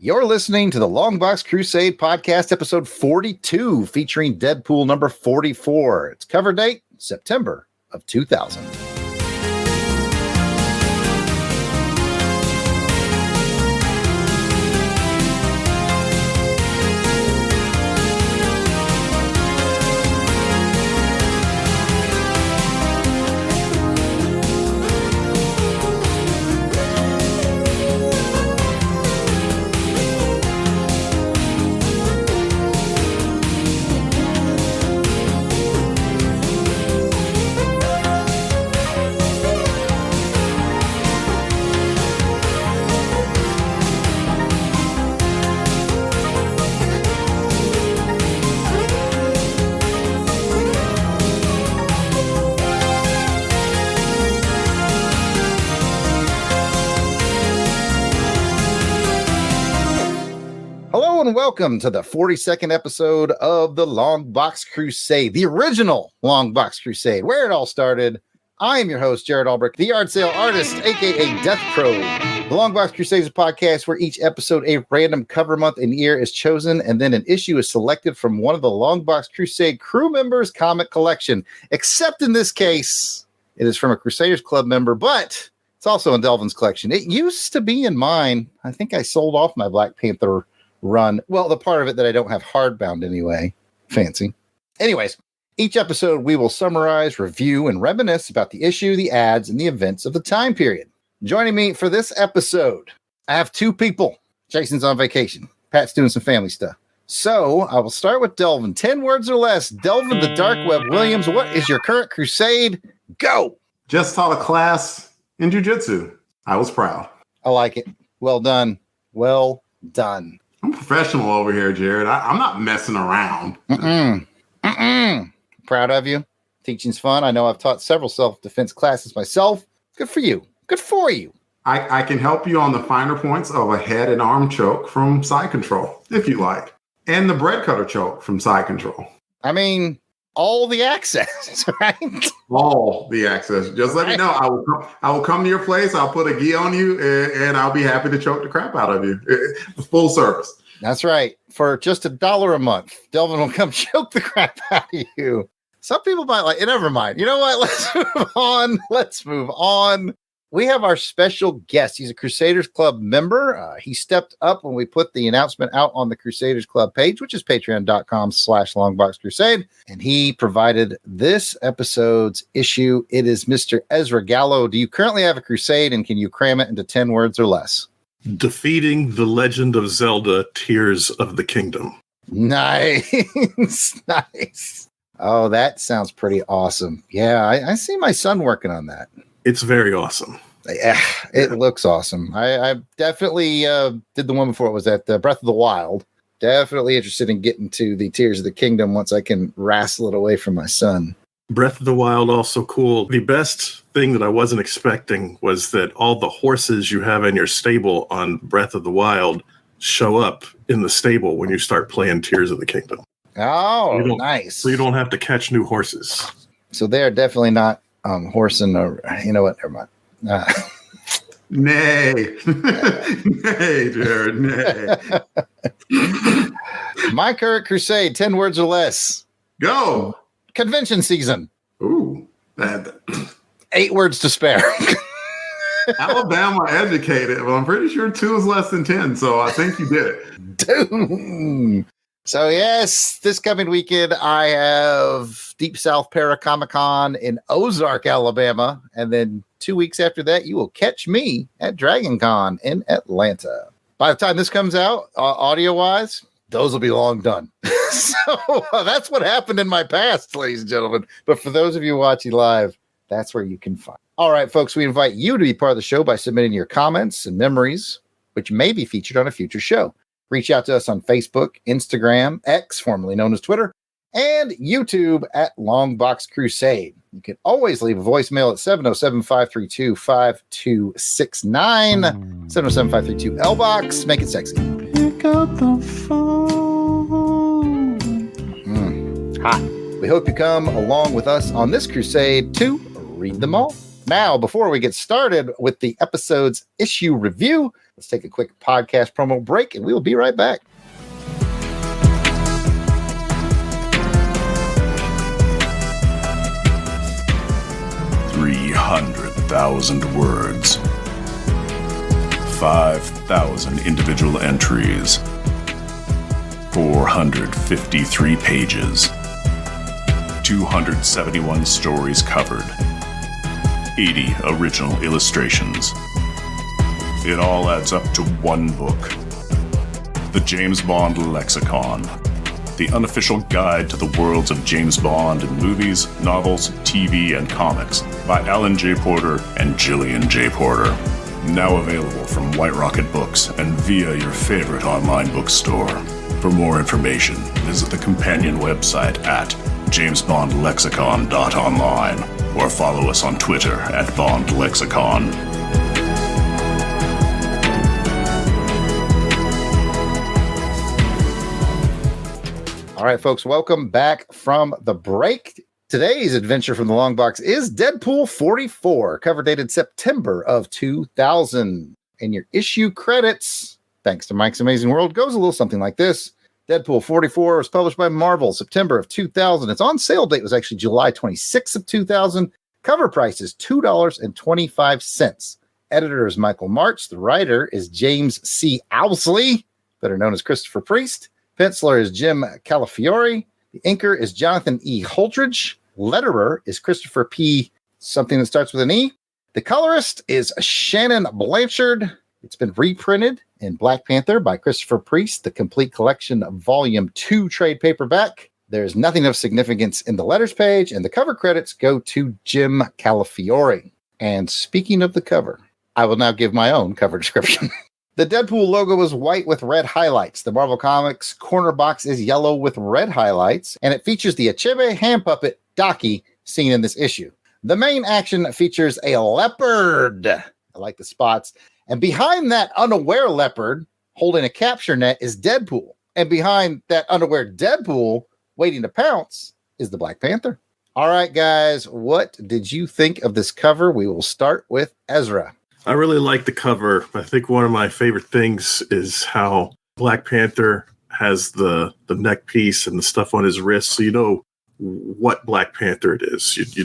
You're listening to the LONGBOX CRUSADE podcast, episode 42, featuring Deadpool number 44. Its cover date, September of 2000. And welcome to the 42nd episode of the LONGBOX CRUSADE, the original LONGBOX CRUSADE, where it all started. I am your host, Jarrod Albrecht, the yard sale artist, aka Death Crow. The LONGBOX CRUSADE is a podcast where each episode, a random cover month and year is chosen, and then an issue is selected from one of the LONGBOX CRUSADE crew members' comic collection. Except in this case, it is from a Crusaders Club member, but it's also in Delvin's collection. It used to be in mine. I think I sold off my Black Panther run. Well, the part of it that I don't have hardbound anyway. Fancy. Anyways, each episode we will summarize, review, and reminisce about the issue, the ads, and the events of the time period. Joining me for this episode, I have two people. Jason's on vacation. Pat's doing some family stuff. So I will start with Delvin. 10 words or less. Delvin the Dark Web Williams, what is your current crusade? Go! Just taught a class in jiu-jitsu. I was proud. I like it. Well done. Well done. I'm professional over here, Jarrod. I'm not messing around. Proud of you. Teaching's fun. I know I've taught several self-defense classes myself. Good for you. Good for you. I can help you on the finer points of a head and arm choke from side control, if you like. And the bread cutter choke from side control. I mean, all the access, right? All the access. Just let me know. I will come to your place. I'll put a gi on you, and I'll be happy to choke the crap out of you. Full service. That's right. For just $1 a month, Delvin will come choke the crap out of you. Some people might like it. Never mind. You know what? Let's move on. We have our special guest. He's a Crusaders Club member. He stepped up when we put the announcement out on the Crusaders Club page, which is patreon.com/longboxcrusade. And he provided this episode's issue. It is Mr. Ezra Gallo. Do you currently have a crusade, and can you cram it into 10 words or less? Defeating the Legend of Zelda Tears of the Kingdom. Nice. Nice. Oh, that sounds pretty awesome. Yeah, I see my son working on that. It's very awesome. Yeah, it looks awesome. I definitely did the one before. It was at Breath of the Wild. Definitely interested in getting to the Tears of the Kingdom once I can wrestle it away from my son. Breath of the Wild, also cool. The best thing that I wasn't expecting was that all the horses you have in your stable on Breath of the Wild show up in the stable when you start playing Tears of the Kingdom. Oh, nice. So you don't have to catch new horses. So they're definitely not horsing, or you know what? Never mind. Nay. Nay, Jarrod, nay. My current crusade, 10 words or less. Go. Convention season. Ooh. 8 words to spare. Alabama educated. Well, I'm pretty sure 2 is less than 10, so I think you did it. Dude. So, yes, this coming weekend, I have Deep South Para Comic Con in Ozark, Alabama. And then 2 weeks after that, you will catch me at Dragon Con in Atlanta. By the time this comes out, audio-wise, those will be long done. So that's what happened in my past, ladies and gentlemen. But for those of you watching live, that's where you can find. All right, folks, we invite you to be part of the show by submitting your comments and memories, which may be featured on a future show. Reach out to us on Facebook, Instagram, X, formerly known as Twitter, and YouTube at LONGBOX CRUSADE. You can always leave a voicemail at 707-532-5269, 707-532-LBOX. Make it sexy. Pick up the phone. Hot. We hope you come along with us on this crusade to read them all. Now, before we get started with the episode's issue review, Let's take a quick podcast promo break, and we'll be right back. $300,000 words, 5,000 individual entries, 453 pages, 271 stories covered, 80 original illustrations. It all adds up to one book. The James Bond Lexicon. The unofficial guide to the worlds of James Bond in movies, novels, TV, and comics by Alan J. Porter and Gillian J. Porter. Now available from White Rocket Books and via your favorite online bookstore. For more information, visit the companion website at jamesbondlexicon.online or follow us on Twitter at BondLexicon. All right, folks, welcome back from the break. Today's adventure from the long box is Deadpool 44, cover dated September of 2000. And your issue credits, thanks to Mike's Amazing World, goes a little something like this. Deadpool 44 was published by Marvel, September of 2000. Its on-sale date was actually July 26th of 2000. Cover price is $2.25. Editor is Michael March. The writer is James C. Owsley, better known as Christopher Priest. Penciler is Jim Calafiore. The inker is Jonathan E. Holdridge. Letterer is Christopher P. something that starts with an E. The colorist is Shannon Blanchard. It's been reprinted in Black Panther by Christopher Priest, the complete collection of Volume 2 trade paperback. There's nothing of significance in the letters page, and the cover credits go to Jim Calafiore. And speaking of the cover, I will now give my own cover description. The Deadpool logo is white with red highlights. The Marvel Comics corner box is yellow with red highlights, and it features the Achebe hand puppet, Daki, seen in this issue. The main action features a leopard. I like the spots. And behind that unaware leopard, holding a capture net, is Deadpool. And behind that unaware Deadpool, waiting to pounce, is the Black Panther. All right, guys, what did you think of this cover? We will start with Ezra. I really like the cover. I think one of my favorite things is how Black Panther has the neck piece and the stuff on his wrist, so you know what Black Panther it is. If you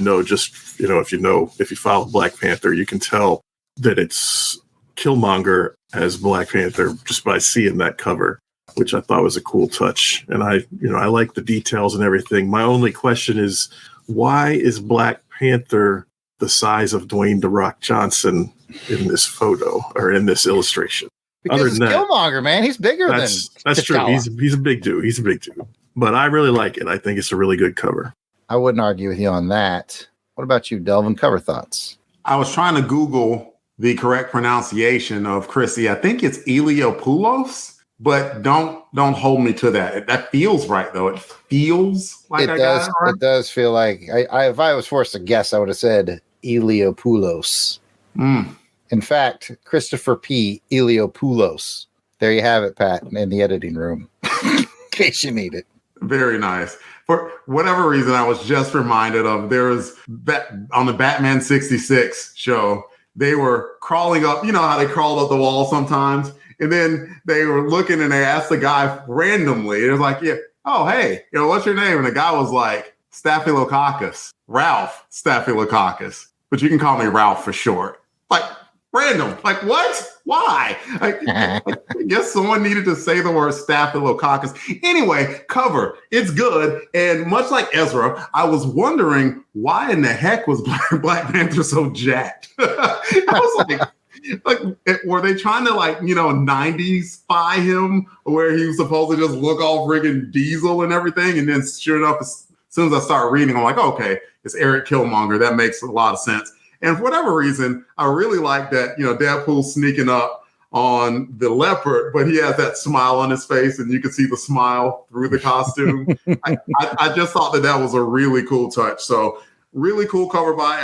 follow Black Panther, you can tell that it's Killmonger as Black Panther just by seeing that cover, which I thought was a cool touch. And I like the details and everything. My only question is, why is Black Panther the size of Dwayne "The Rock" Johnson in this photo or in this illustration? Because it's Killmonger, man. He's bigger than That's true. He's a big dude. He's a big dude. But I really like it. I think it's a really good cover. I wouldn't argue with you on that. What about you, Delvin? Cover thoughts? I was trying to Google the correct pronunciation of Chrissy. I think it's Eliopoulos, but don't hold me to that. That feels right, though. It feels like it does. It does feel like if I was forced to guess, I would have said Eliopoulos. In fact, Christopher P. Eliopoulos. There you have it, Pat, in the editing room, in case you need it. Very nice. For whatever reason, I was just reminded of on the Batman 66 show, they were crawling up. You know how they crawled up the wall sometimes? And then they were looking and they asked the guy randomly. It was like, yeah, oh, hey, what's your name? And the guy was like, Staphylococcus, Ralph Staphylococcus. But you can call me Ralph for short. Like, random. Like, what? Why? I guess someone needed to say the word Staphylococcus. Anyway, cover. It's good. And much like Ezra, I was wondering why in the heck was Black Panther so jacked? I was like, were they trying to 90s spy him where he was supposed to just look all friggin' diesel and everything? And then sure enough, as soon as I start reading, I'm like, okay, it's Eric Killmonger. That makes a lot of sense. And for whatever reason, I really like that, Deadpool sneaking up on the leopard, but he has that smile on his face and you can see the smile through the costume. I just thought that was a really cool touch. So really cool cover by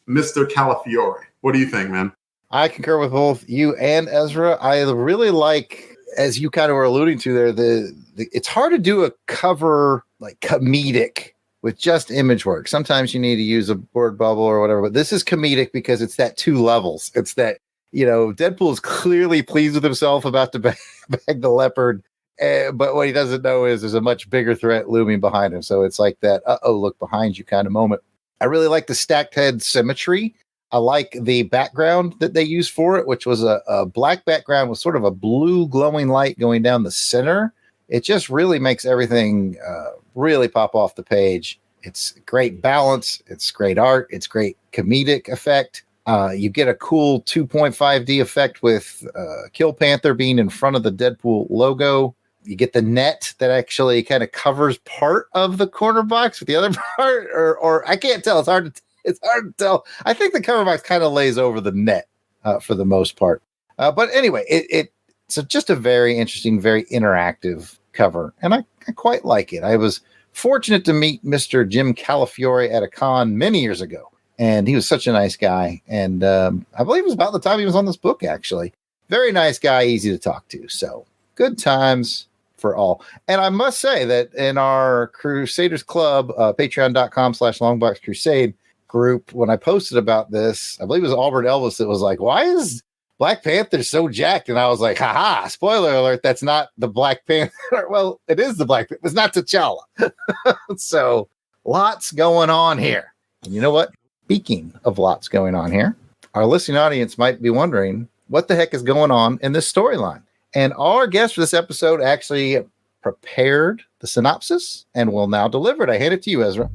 Mr. Calafiore. What do you think, man? I concur with both you and Ezra. I really like, as you kind of were alluding to there, it's hard to do a cover like comedic with just image work. Sometimes you need to use a word bubble or whatever, but this is comedic because it's that two levels. It's that Deadpool is clearly pleased with himself about to bag the leopard. But what he doesn't know is there's a much bigger threat looming behind him. So it's like that, look behind you kind of moment. I really like the stacked head symmetry. I like the background that they used for it, which was a black background with sort of a blue glowing light going down the center. It just really makes everything really pop off the page. It's great balance. It's great art. It's great comedic effect. You get a cool 2.5D effect with Kill Panther being in front of the Deadpool logo. You get the net that actually kind of covers part of the corner box with the other part, or I can't tell. It's hard to tell. I think the cover box kind of lays over the net for the most part. But anyway, it's just a very interesting, very interactive cover, and I quite like it. I was fortunate to meet Mr. Jim Calafiore at a con many years ago, and he was such a nice guy. And I believe it was about the time he was on this book, actually. Very nice guy, easy to talk to. So good times for all. And I must say that in our Crusaders Club, patreon.com/longboxcrusade group, when I posted about this, I believe it was Albert Elvis that was like, why is Black Panther so jacked? And I was like, haha, spoiler alert, that's not the Black Panther. Well, it is the Black Panther. It's not T'Challa. So lots going on here. And you know what? Speaking of lots going on here, our listening audience might be wondering what the heck is going on in this storyline. And our guest for this episode actually prepared the synopsis and will now deliver it. I hand it to you, Ezra.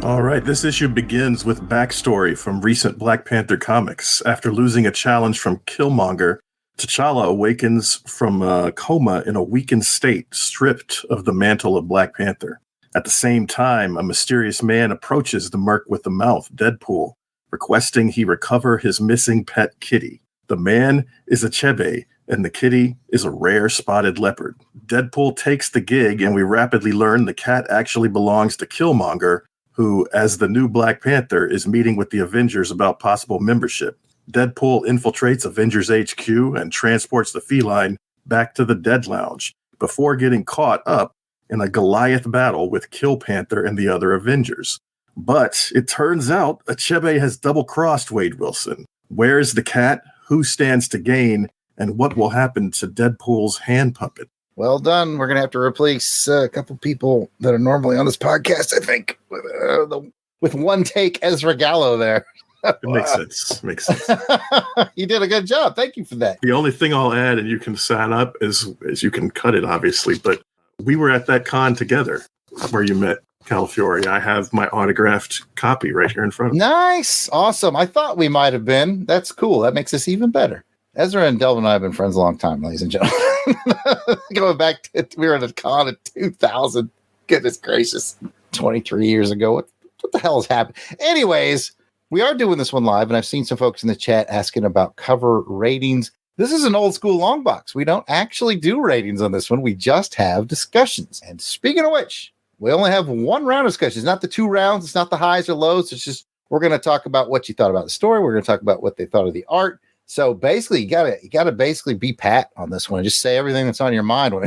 All right, this issue begins with backstory from recent Black Panther comics. After losing a challenge from Killmonger, T'Challa awakens from a coma in a weakened state, stripped of the mantle of Black Panther. At the same time, a mysterious man approaches the Merc with the Mouth, Deadpool, requesting he recover his missing pet kitty. The man is Achebe, and the kitty is a rare spotted leopard. Deadpool takes the gig, and we rapidly learn the cat actually belongs to Killmonger, who, as the new Black Panther, is meeting with the Avengers about possible membership. Deadpool infiltrates Avengers HQ and transports the feline back to the Dead Lounge before getting caught up in a Goliath battle with Kill Panther and the other Avengers. But it turns out Achebe has double-crossed Wade Wilson. Where's the cat? Who stands to gain? And what will happen to Deadpool's hand puppet? Well done. We're going to have to replace a couple people that are normally on this podcast, I think, with one take Ezra Gallo there. It makes sense. Makes sense. You did a good job. Thank you for that. The only thing I'll add, and you can sign up, is you can cut it, obviously, but we were at that con together where you met Calafiore. I have my autographed copy right here in front of me. Nice. Awesome. I thought we might have been. That's cool. That makes us even better. Ezra and Delvin and I have been friends a long time, ladies and gentlemen. Going back to, we were at a con in 2000. Goodness gracious. 23 years ago. What the hell has happened? Anyways, we are doing this one live, and I've seen some folks in the chat asking about cover ratings. This is an old school long box. We don't actually do ratings on this one. We just have discussions. And speaking of which, we only have one round of discussions. It's not the 2 rounds. It's not the highs or lows. It's just, we're going to talk about what you thought about the story. We're going to talk about what they thought of the art. So basically, you gotta basically be pat on this one. Just say everything that's on your mind when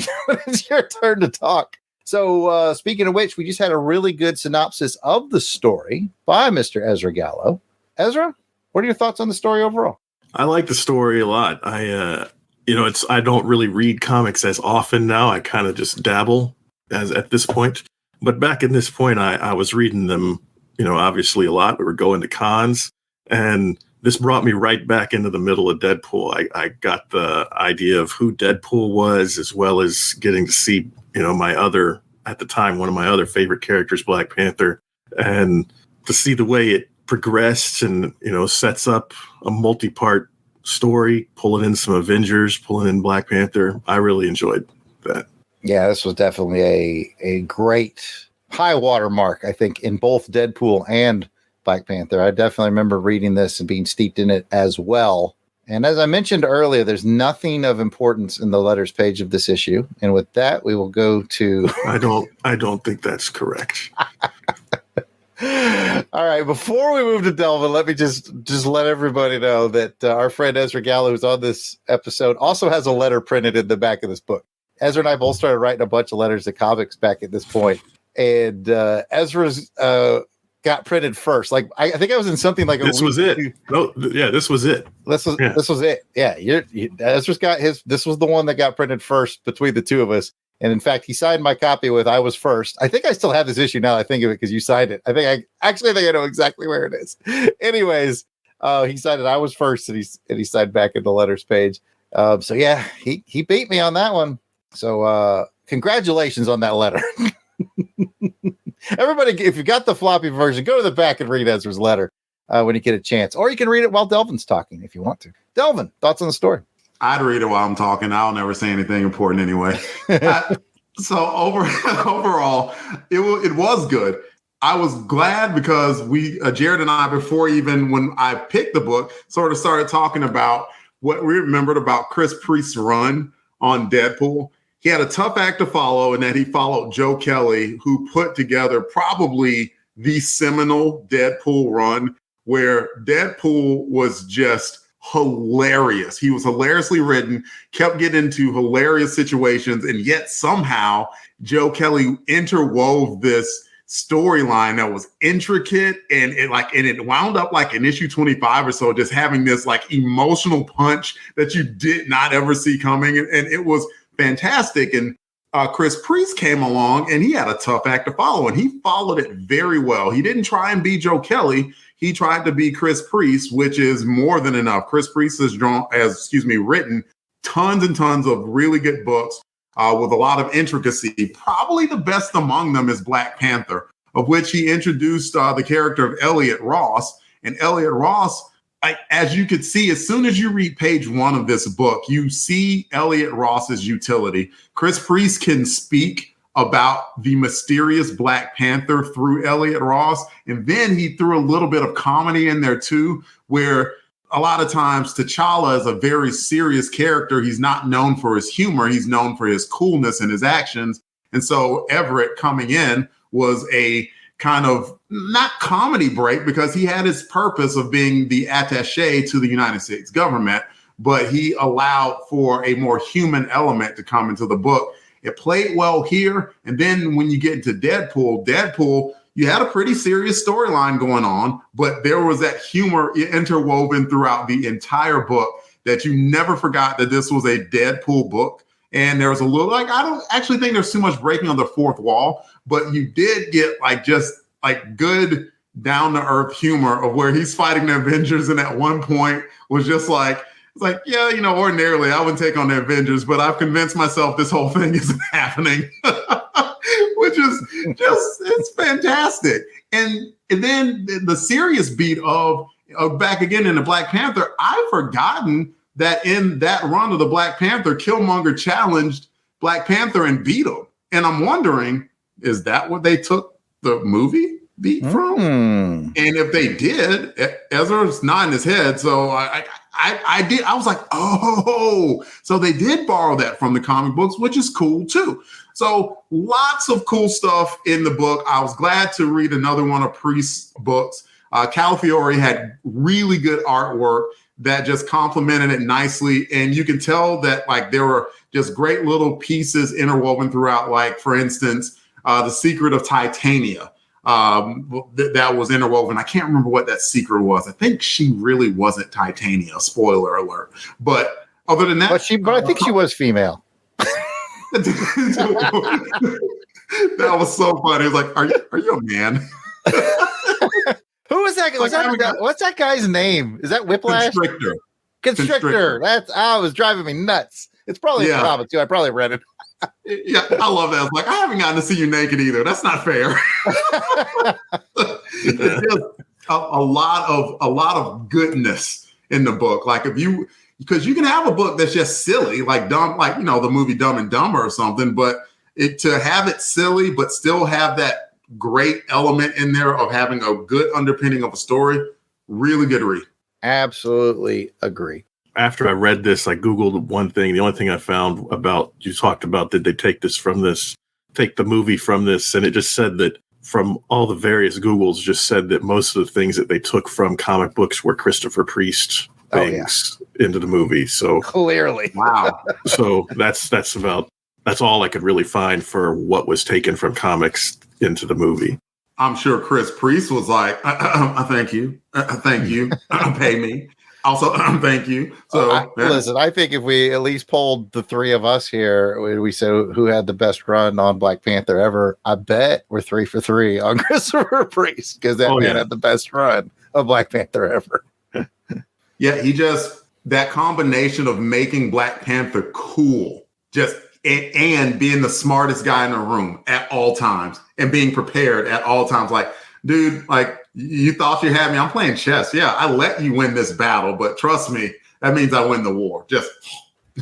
it's your turn to talk. So speaking of which, we just had a really good synopsis of the story by Mr. Ezra Gallo. Ezra, what are your thoughts on the story overall? I like the story a lot. I don't really read comics as often now. I kind of just dabble at this point. But back in this point, I was reading them, obviously a lot. We were going to cons, and this brought me right back into the middle of Deadpool. I got the idea of who Deadpool was, as well as getting to see, one of my other favorite characters, Black Panther, and to see the way it progressed and, sets up a multi-part story, pulling in some Avengers, pulling in Black Panther. I really enjoyed that. Yeah, this was definitely a great high water mark, I think, in both Deadpool and Black Panther. I definitely remember reading this and being steeped in it as well. And as I mentioned earlier, there's nothing of importance in the letters page of this issue. And with that, we will go to... I don't think that's correct. All right. Before we move to Delvin, let me just let everybody know that our friend Ezra Gallo, who's on this episode, also has a letter printed in the back of this book. Ezra and I both started writing a bunch of letters to comics back at this point. And Ezra's... got printed first. Like I think I was in something like this was it. No, yeah, this was it. This was it. Yeah, Ezra's got his. This was the one that got printed first between the two of us. And in fact, he signed my copy with "I was first." I think I still have this issue now. I think of it because you signed it. I think I know exactly where it is. Anyways, he signed it. "I was first," and he signed back in the letters page. So yeah, he beat me on that one. So congratulations on that letter. Everybody, if you got the floppy version, go to the back and read Ezra's letter when you get a chance. Or you can read it while Delvin's talking if you want to. Delvin, thoughts on the story? I'd read it while I'm talking. I'll never say anything important anyway. So overall, it was good. I was glad because we, Jarrod and I, before even when I picked the book, sort of started talking about what we remembered about Chris Priest's run on Deadpool. He had a tough act to follow in that he followed Joe Kelly, who put together probably the seminal Deadpool run where Deadpool was just hilarious. He was hilariously written, kept getting into hilarious situations, and yet somehow Joe Kelly interwove this storyline that was intricate and it wound up like in issue 25 or so, just having this like emotional punch that you did not ever see coming. And it was fantastic. And Chris Priest came along and he had a tough act to follow, and he followed it very well. He didn't try and be Joe Kelly. He tried to be Chris Priest, which is more than enough. Chris Priest has written tons and tons of really good books with a lot of intricacy. Probably the best among them is Black Panther, of which he introduced the character of Elliot Ross. And Elliot Ross, as you could see, as soon as you read page 1 of this book, you see Elliot Ross's utility. Chris Priest can speak about the mysterious Black Panther through Elliot Ross. And then he threw a little bit of comedy in there too, where a lot of times T'Challa is a very serious character. He's not known for his humor. He's known for his coolness and his actions. And so Everett coming in was a kind of not comedy break because he had his purpose of being the attaché to the United States government, but he allowed for a more human element to come into the book. It played well here. And then when you get into Deadpool, you had a pretty serious storyline going on, but there was that humor interwoven throughout the entire book that you never forgot that this was a Deadpool book. And there was a little, I don't actually think there's too much breaking on the fourth wall, but you did get just good down to earth humor of where he's fighting the Avengers. And at one point was just yeah, ordinarily I wouldn't take on the Avengers, but I've convinced myself this whole thing isn't happening, which is it's fantastic. And then the serious beat of back again in the Black Panther, I've forgotten that in that run of the Black Panther, Killmonger challenged Black Panther and beat him. And I'm wondering, is that what they took the movie beat from? And if they did, Ezra's nodding his head. So I did. I was like, oh, so they did borrow that from the comic books, which is cool too. So lots of cool stuff in the book. I was glad to read another one of Priest's books. Calafiore had really good artwork that just complemented it nicely. And you can tell that there were just great little pieces interwoven throughout, for instance, the secret of Titania that was interwoven. I can't remember what that secret was. I think she really wasn't Titania, spoiler alert. But other than that. But I think she was female. That was so funny. It was like, are you a man? Who is that? What's that guy's name? Is that Whiplash? Constrictor. That's it was driving me nuts. It's probably a comic too. I probably read it. Yeah, I love that. It's I haven't gotten to see you naked either. That's not fair. It's just a lot of goodness in the book. Because you can have a book that's just silly, the movie Dumb and Dumber or something, but to have it silly but still have that great element in there of having a good underpinning of a story. Really good read. Absolutely agree. After I read this, I Googled one thing. The only thing I found about, you talked about, did they take the movie from this? And it just said that from all the various Googles, just said that most of the things that they took from comic books were Christopher Priest things into the movie. So clearly, wow. So that's all I could really find for what was taken from comics into the movie. I'm sure Chris Priest was like, thank you. Thank you. Pay me. Also, thank you. So listen, I think if we at least polled the three of us here, we said who had the best run on Black Panther ever, I bet we're 3 for 3 on Christopher Priest, because that man had the best run of Black Panther ever. Yeah, that combination of making Black Panther cool, and being the smartest guy in the room at all times and being prepared at all times. Like, dude, like, you thought you had me. I'm playing chess. Yeah, I let you win this battle, but trust me, that means I win the war. Just,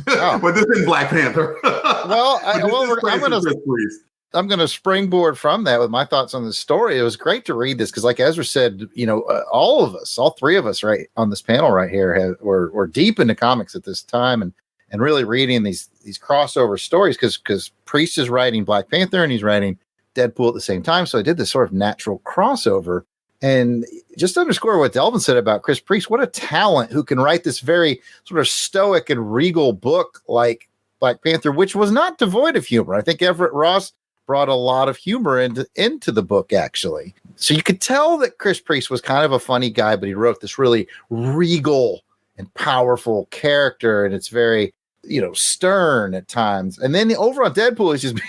but this is Black Panther. Well, I'm going to springboard from that with my thoughts on this story. It was great to read this because, like Ezra said, all of us, all three of us, right on this panel right here, were deep into comics at this time and really reading these crossover stories because Priest is writing Black Panther and he's writing Deadpool at the same time. So I did this sort of natural crossover. And just to underscore what Delvin said about Chris Priest, what a talent who can write this very sort of stoic and regal book like Black Panther, which was not devoid of humor. I think Everett Ross brought a lot of humor into the book, actually. So you could tell that Chris Priest was kind of a funny guy, but he wrote this really regal and powerful character, and it's very, stern at times. And then over on Deadpool, he's just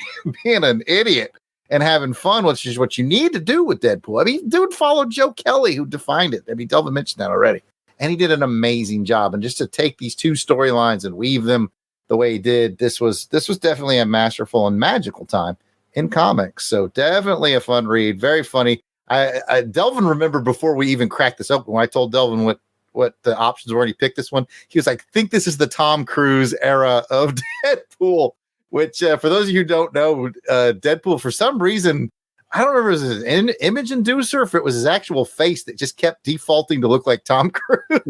being an idiot and having fun, which is what you need to do with Deadpool. I mean, dude followed Joe Kelly, who defined it. I mean, Delvin mentioned that already. And he did an amazing job. And just to take these two storylines and weave them the way he did, this was definitely a masterful and magical time in comics. So definitely a fun read, very funny. Delvin remembered before we even cracked this open, when I told Delvin what the options were and he picked this one, he was like, I think this is the Tom Cruise era of Deadpool, which for those of you who don't know, Deadpool, for some reason, I don't remember if it was an image inducer, if it was his actual face that just kept defaulting to look like Tom Cruise.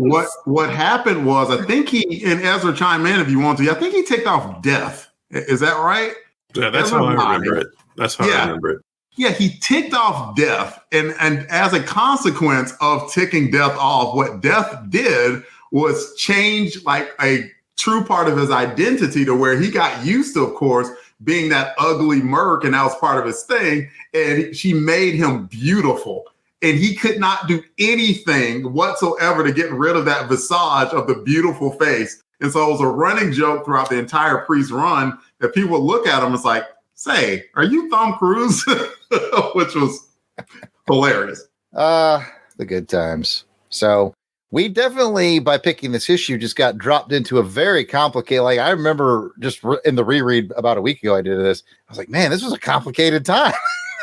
What happened was, I think and Ezra chime in if you want to, I think he ticked off Death. Is that right? Yeah, that's how I remember it. That's how I remember it. Yeah, he ticked off Death. And as a consequence of ticking Death off, what Death did was change like a true part of his identity to where he got used to, of course, being that ugly merc, and that was part of his thing. And she made him beautiful. And he could not do anything whatsoever to get rid of that visage of the beautiful face. And so it was a running joke throughout the entire Priest run that people would look at him and it's like, say, are you Tom Cruise? Which was hilarious. The good times. So we definitely, by picking this issue, just got dropped into a very complicated, like I remember just in the reread about a week ago, I did this. I was like, man, this was a complicated time.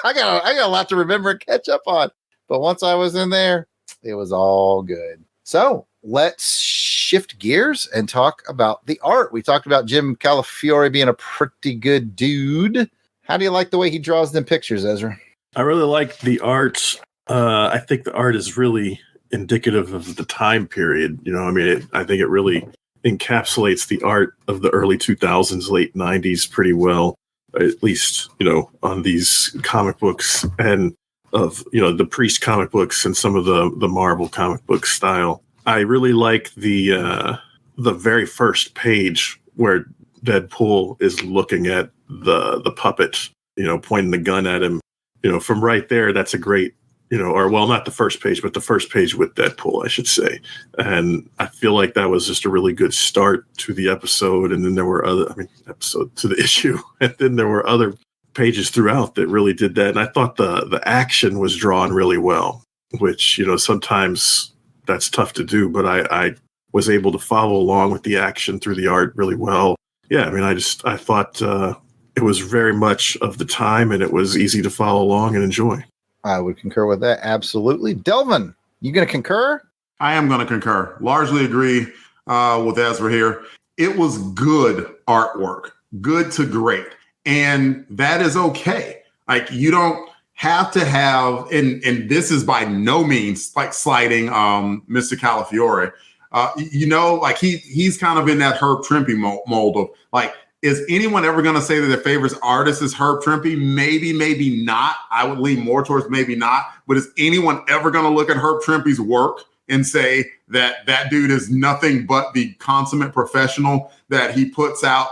I got a lot to remember and catch up on. But once I was in there, it was all good. So let's shift gears and talk about the art. We talked about Jim Calafiore being a pretty good dude. How do you like the way he draws them pictures, Ezra? I really like the art. I think the art is really indicative of the time period. I think it really encapsulates the art of the early 2000s, late 90s pretty well, at least, on these comic books and of, the Priest comic books and some of the Marvel comic book style. I really like the very first page where Deadpool is looking at the puppet, pointing the gun at him. From right there, that's a great, not the first page, but the first page with Deadpool, I should say. And I feel like that was just a really good start to the episode. And then there were episode to the issue. And then there were other pages throughout that really did that. And I thought the action was drawn really well, which, sometimes that's tough to do, but I was able to follow along with the action through the art really well. Yeah, I thought it was very much of the time, and it was easy to follow along and enjoy. I would concur with that. Absolutely. Delvin, you going to concur? I am going to concur. Largely agree with Ezra here. It was good artwork, good to great. And that is okay. Like, you don't have to have, and this is by no means like slighting Mr. Calafiore. Like he's kind of in that Herb Trimpe mold of like, is anyone ever going to say that their favorite artist is Herb Trimpe? Maybe, maybe not. I would lean more towards maybe not. But is anyone ever going to look at Herb Trimpe's work and say that that dude is nothing but the consummate professional, that he puts out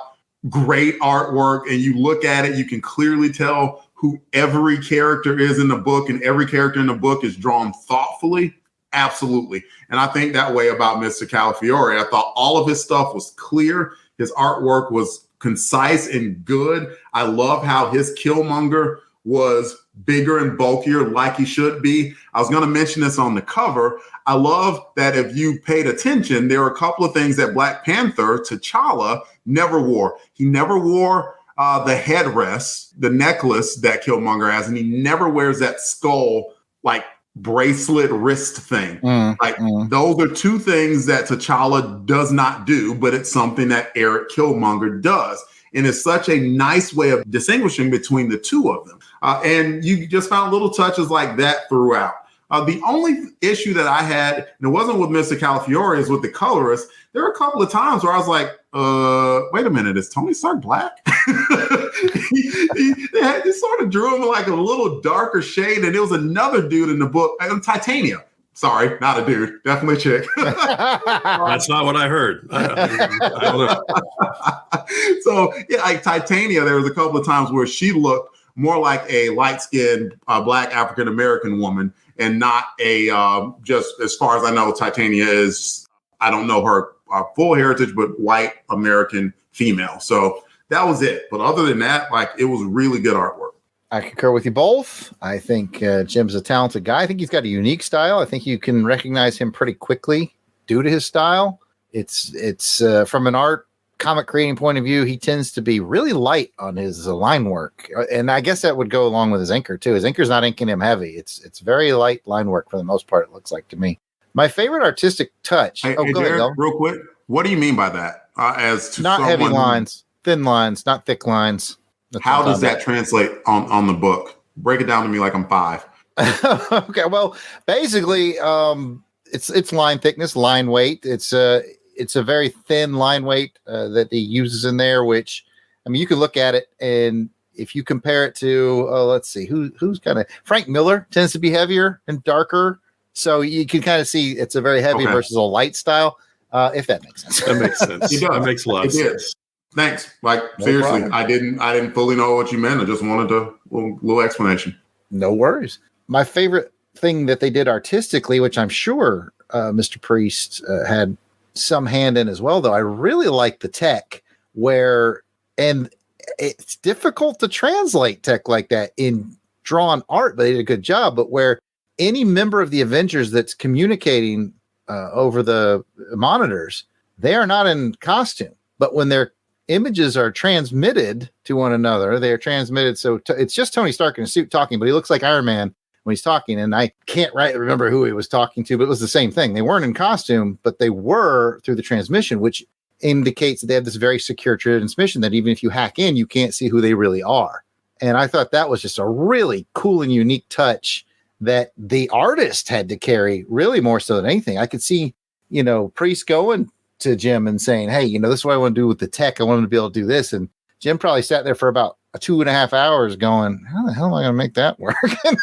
great artwork, and you look at it, you can clearly tell who every character is in the book, and every character in the book is drawn thoughtfully? Absolutely. And I think that way about Mr. Calafiore. I thought all of his stuff was clear. His artwork was concise and good. I love how his Killmonger was bigger and bulkier like he should be. I was going to mention this on the cover. I love that if you paid attention, there are a couple of things that Black Panther, T'Challa, never wore. He never wore the headrest, the necklace that Killmonger has, and he never wears that skull like bracelet wrist thing. Those are two things that T'Challa does not do, but it's something that Eric Killmonger does. And it's such a nice way of distinguishing between the two of them. And you just found little touches like that throughout. The only issue that I had, and it wasn't with Mr. Calafiore, is with the colorist. There were a couple of times where I was like, wait a minute, is Tony Stark black? They sort of drew him like a little darker shade, and there was another dude in the book, Titania. Sorry, not a dude, definitely a chick. That's not what I heard. I don't know. So yeah, like Titania, there was a couple of times where she looked more like a light-skinned Black African-American woman, and not a, just as far as I know, Titania is, I don't know her full heritage, but white American female. So that was it. But other than that, like, it was really good artwork. I concur with you both. I think Jim's a talented guy. I think he's got a unique style. I think you can recognize him pretty quickly due to his style. It's from an art comic creating point of view, he tends to be really light on his line work. And I guess that would go along with his inker too. His inker's not inking him heavy. It's very light line work for the most part, it looks like to me. My favorite artistic touch. Hey, go Jarrod, ahead, real quick. What do you mean by that? As to not heavy lines, thin lines, not thick lines. That's how does that translate on the book? Break it down to me like I'm 5. Okay, well, basically, it's line thickness, line weight. It's a very thin line weight that he uses in there. Which, I mean, you can look at it, and if you compare it to, let's see, who's kind of Frank Miller tends to be heavier and darker. So you can kind of see it's a very heavy versus a light style. If that makes sense. That makes sense. That makes a lot of sense. Thanks. Like, no seriously, problem. I didn't fully know what you meant. I just wanted a little explanation. No worries. My favorite thing that they did artistically, which I'm sure Mr. Priest had some hand in as well, though, I really like the tech and it's difficult to translate tech like that in drawn art, but they did a good job. But where any member of the Avengers that's communicating over the monitors, they are not in costume, but when their images are transmitted to one another, they are transmitted. So it's just Tony Stark in a suit talking, but he looks like Iron Man when he's talking. And I can't remember who he was talking to, but it was the same thing. They weren't in costume, but they were through the transmission, which indicates that they have this very secure transmission that even if you hack in, you can't see who they really are. And I thought that was just a really cool and unique touch that the artist had to carry, really more so than anything. I could see, Priest going to Jim and saying, hey, this is what I want to do with the tech. I want him to be able to do this. And Jim probably sat there for about 2.5 hours going, how the hell am I going to make that work in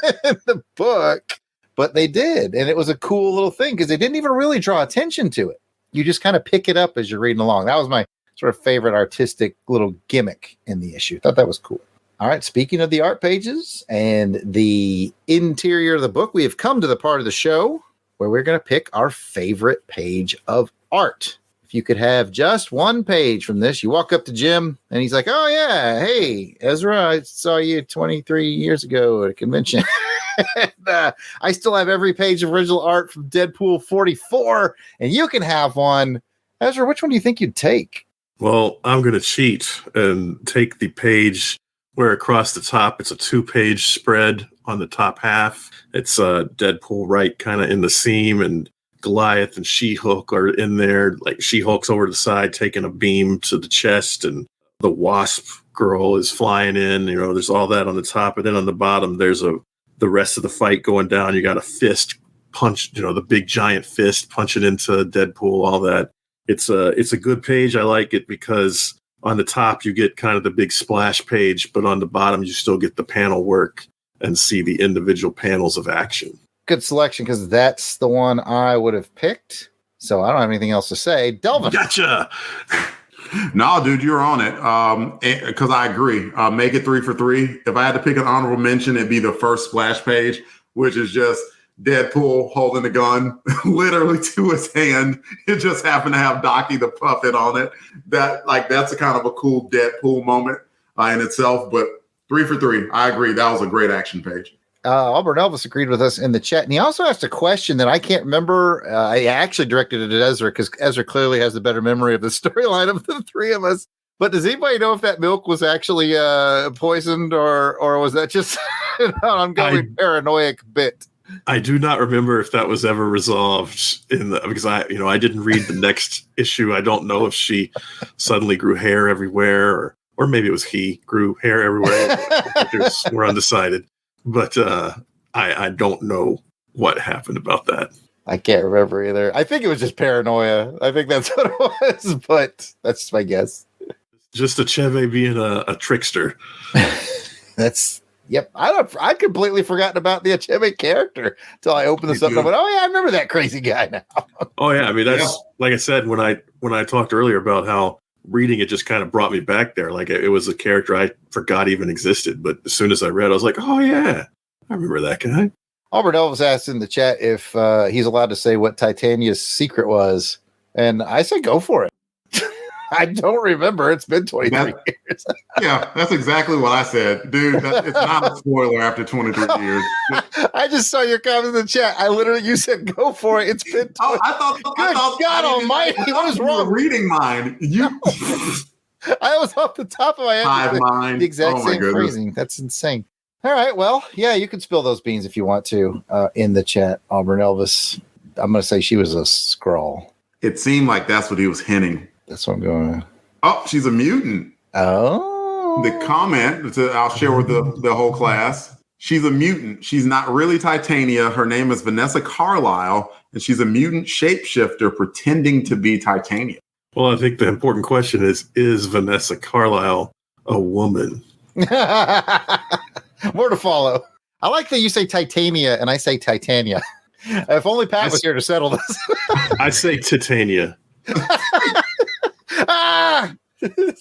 the book? But they did. And it was a cool little thing because they didn't even really draw attention to it. You just kind of pick it up as you're reading along. That was my sort of favorite artistic little gimmick in the issue. Thought that was cool. All right. Speaking of the art pages and the interior of the book, we have come to the part of the show where we're going to pick our favorite page of art. If you could have just one page from this, you walk up to Jim and he's like, oh, yeah. Hey, Ezra, I saw you 23 years ago at a convention. And, I still have every page of original art from Deadpool 44, and you can have one. Ezra, which one do you think you'd take? Well, I'm going to cheat and take the page where across the top, it's a 2-page spread on the top half. It's Deadpool right kind of in the seam, and Goliath and She-Hulk are in there. Like She-Hulk's over to the side taking a beam to the chest, and the Wasp girl is flying in. There's all that on the top. And then on the bottom, there's a the rest of the fight going down. You got a fist punch, the big giant fist punching into Deadpool, all that. It's a good page. I like it because on the top you get kind of the big splash page, but on the bottom you still get the panel work and see the individual panels of action. Good selection, because that's the one I would have picked. So I don't have anything else to say. Delvin. Gotcha. No, dude, you're on it. Because I agree. Make it 3 for 3. If I had to pick an honorable mention, it'd be the first splash page, which is just Deadpool holding the gun literally to his hand. It just happened to have Docky the puppet on it. That's a kind of a cool Deadpool moment in itself. But 3 for 3, I agree. That was a great action page. Albert Elvis agreed with us in the chat, and he also asked a question that I can't remember. I actually directed it at Ezra because Ezra clearly has the better memory of the storyline of the three of us. But does anybody know if that milk was actually poisoned or was that just an ongoing paranoid bit? I do not remember if that was ever resolved because I didn't read the next issue. I don't know if she suddenly grew hair everywhere or maybe it was he grew hair everywhere. We're undecided. But I don't know what happened about that. I can't remember either. I think it was just paranoia. I think that's what it was, but that's just my guess. Just Achebe being a trickster. Yep. I'd completely forgotten about the Achebe character until I opened this up and I went, oh yeah, I remember that crazy guy now. Oh yeah. I mean, that's like I said, when I talked earlier about how reading it just kind of brought me back there. Like it was a character I forgot even existed. But as soon as I read, I was like, oh yeah, I remember that guy. Albert Elvis asked in the chat if he's allowed to say what Titania's secret was. And I said, go for it. I don't remember. It's been 23 years. Yeah, that's exactly what I said. Dude, it's not a spoiler after 23 years. I just saw your comment in the chat. You said go for it. It's been 20. I thought God almighty, what is wrong? Reading mine. I was off the top of my head. Hive mind. The exact same phrasing. That's insane. All right. Well, yeah, you can spill those beans if you want to in the chat. Auburn Elvis. I'm going to say she was a Skrull. It seemed like that's what he was hinting. That's what I'm going. Oh, she's a mutant. Oh. The comment I'll share with the whole class. She's a mutant. She's not really Titania. Her name is Vanessa Carlisle, and she's a mutant shapeshifter pretending to be Titania. Well, I think the important question is Vanessa Carlisle a woman? More to follow. I like that you say Titania and I say Titania. If only Pat was here to settle this. I say Titania.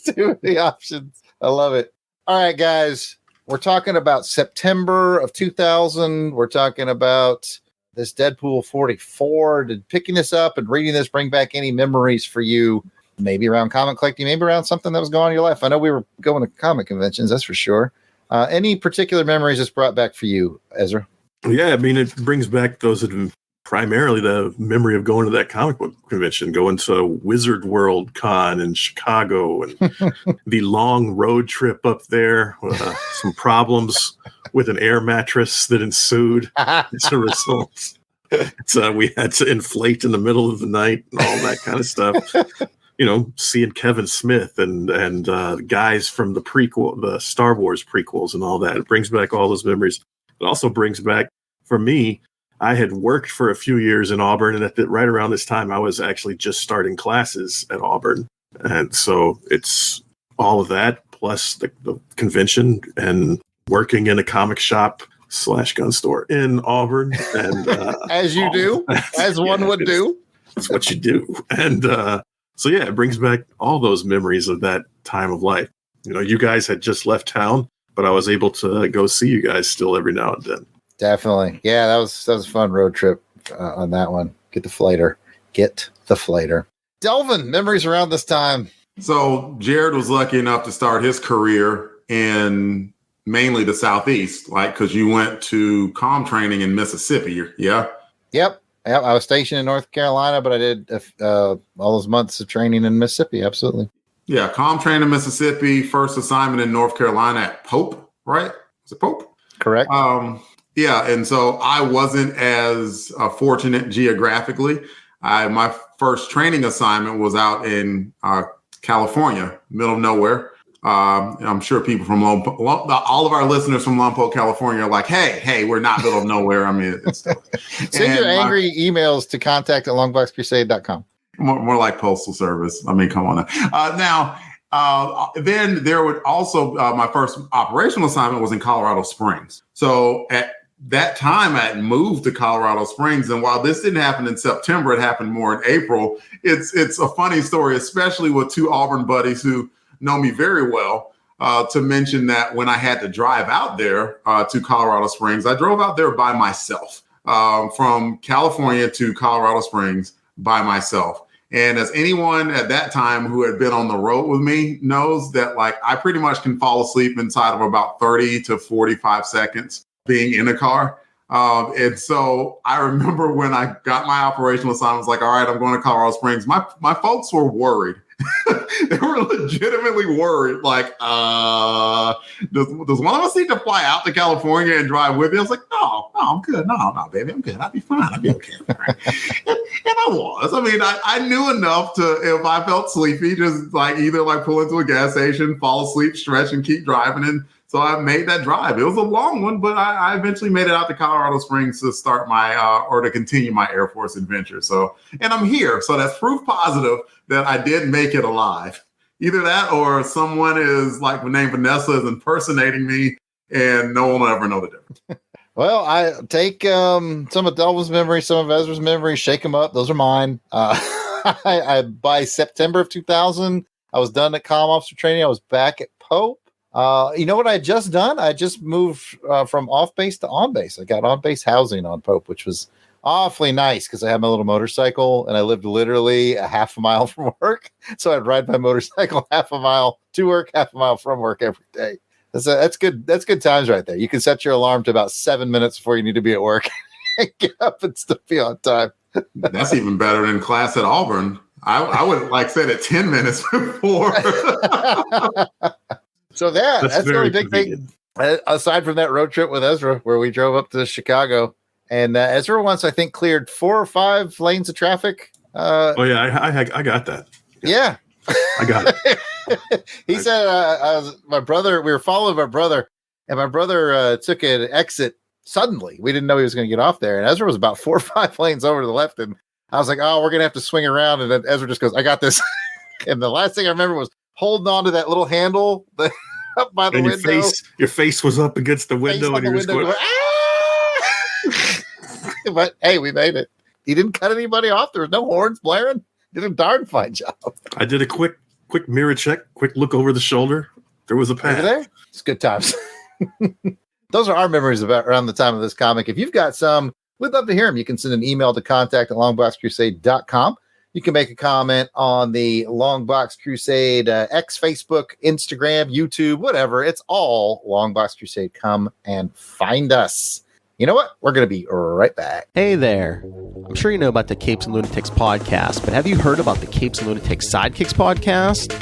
Too many options. I love it. All right, guys. We're talking about September of 2000. We're talking about this Deadpool 44. Did picking this up and reading this bring back any memories for you? Maybe around comic collecting, maybe around something that was going on in your life. I know we were going to comic conventions, that's for sure. Any particular memories this brought back for you, Ezra? Yeah, I mean, it brings back primarily the memory of going to that comic book convention, going to Wizard World Con in Chicago, and the long road trip up there, some problems with an air mattress that ensued as a result. So we had to inflate in the middle of the night and all that kind of stuff. Seeing Kevin Smith and guys from the Star Wars prequels and all that. It brings back all those memories. It also brings back, for me, I had worked for a few years in Auburn, and right around this time, I was actually just starting classes at Auburn. And so it's all of that, plus the convention and working in a comic shop / gun store in Auburn. And as you do, as one would do. That's what you do. And so, yeah, it brings back all those memories of that time of life. You guys had just left town, but I was able to go see you guys still every now and then. Definitely. Yeah, that was a fun road trip on that one. Get the flighter. Delvin, memories around this time. So Jarrod was lucky enough to start his career in mainly the Southeast, because you went to comm training in Mississippi. Yeah? Yep. I was stationed in North Carolina, but I did all those months of training in Mississippi. Absolutely. Yeah, comm training in Mississippi. First assignment in North Carolina at Pope, right? Was it Pope? Correct. Yeah, and so I wasn't as fortunate geographically. My first training assignment was out in California, middle of nowhere. I'm sure people from all of our listeners from Lompoc, California are like, hey, we're not middle of nowhere. I mean, it's send your angry emails to contact@longboxcrusade.com. More like postal service. I mean, come on now. Then there would also, my first operational assignment was in Colorado Springs. So at that time I had moved to Colorado Springs. And while this didn't happen in September, it happened more in April. It's a funny story, especially with two Auburn buddies who know me very well, to mention that when I had to drive out there to Colorado Springs, I drove out there by myself, from California to Colorado Springs by myself. And as anyone at that time who had been on the road with me knows, that like I pretty much can fall asleep inside of about 30 to 45 seconds being in a car. And so I remember when I got my operational assignment, I was like, all right, I'm going to Colorado Springs. My folks were worried. They were legitimately worried. Like, does one of us need to fly out to California and drive with you? I was like, no, I'm good. No, baby, I'm good. I'll be fine. I'll be okay. Right. and I was. I mean, I knew enough to, if I felt sleepy, just like either like pull into a gas station, fall asleep, stretch, and keep driving. And so I made that drive. It was a long one, but I eventually made it out to Colorado Springs to start my or to continue my Air Force adventure. So, and I'm here. So that's proof positive that I did make it alive. Either that or someone is like named Vanessa is impersonating me and no one will ever know the difference. Well, I take some of Delvin's memories, some of Ezra's memories, shake them up. Those are mine. By September of 2000, I was done at comm officer training. I was back at Pope. You know what I had just done? I just moved from off base to on base. I got on base housing on Pope, which was awfully nice because I had my little motorcycle and I lived literally a half a mile from work. So I'd ride my motorcycle half a mile to work, half a mile from work every day. That's good. That's good times right there. You can set your alarm to about 7 minutes before you need to be at work and get up and still be on time. That's even better than class at Auburn. I would like set it 10 minutes before. So that's the only big thing. Aside from that road trip with Ezra, where we drove up to Chicago, and Ezra once I think cleared 4 or 5 lanes of traffic. I got that. Yeah, I got it. He said, "My brother. We were following my brother, and my brother took an exit suddenly. We didn't know he was going to get off there, and Ezra was about 4 or 5 lanes over to the left, and I was like, oh, we're going to have to swing around, and then Ezra just goes, I got this." And the last thing I remember was holding on to that little handle up by the and window. Your face was up against the window, and you were going, ah! But hey, we made it. He didn't cut anybody off. There was no horns blaring. Did a darn fine job. I did a quick mirror check, quick look over the shoulder. There was a path. Over there? It's good times. Those are our memories about around the time of this comic. If you've got some, we'd love to hear them. You can send an email to contact@longboxcrusade.com. You can make a comment on the Longbox Crusade X, Facebook, Instagram, YouTube, whatever. It's all Longbox Crusade. Come and find us. You know what? We're going to be right back. Hey there. I'm sure you know about the Capes and Lunatics podcast, but have you heard about the Capes and Lunatics Sidekicks podcast?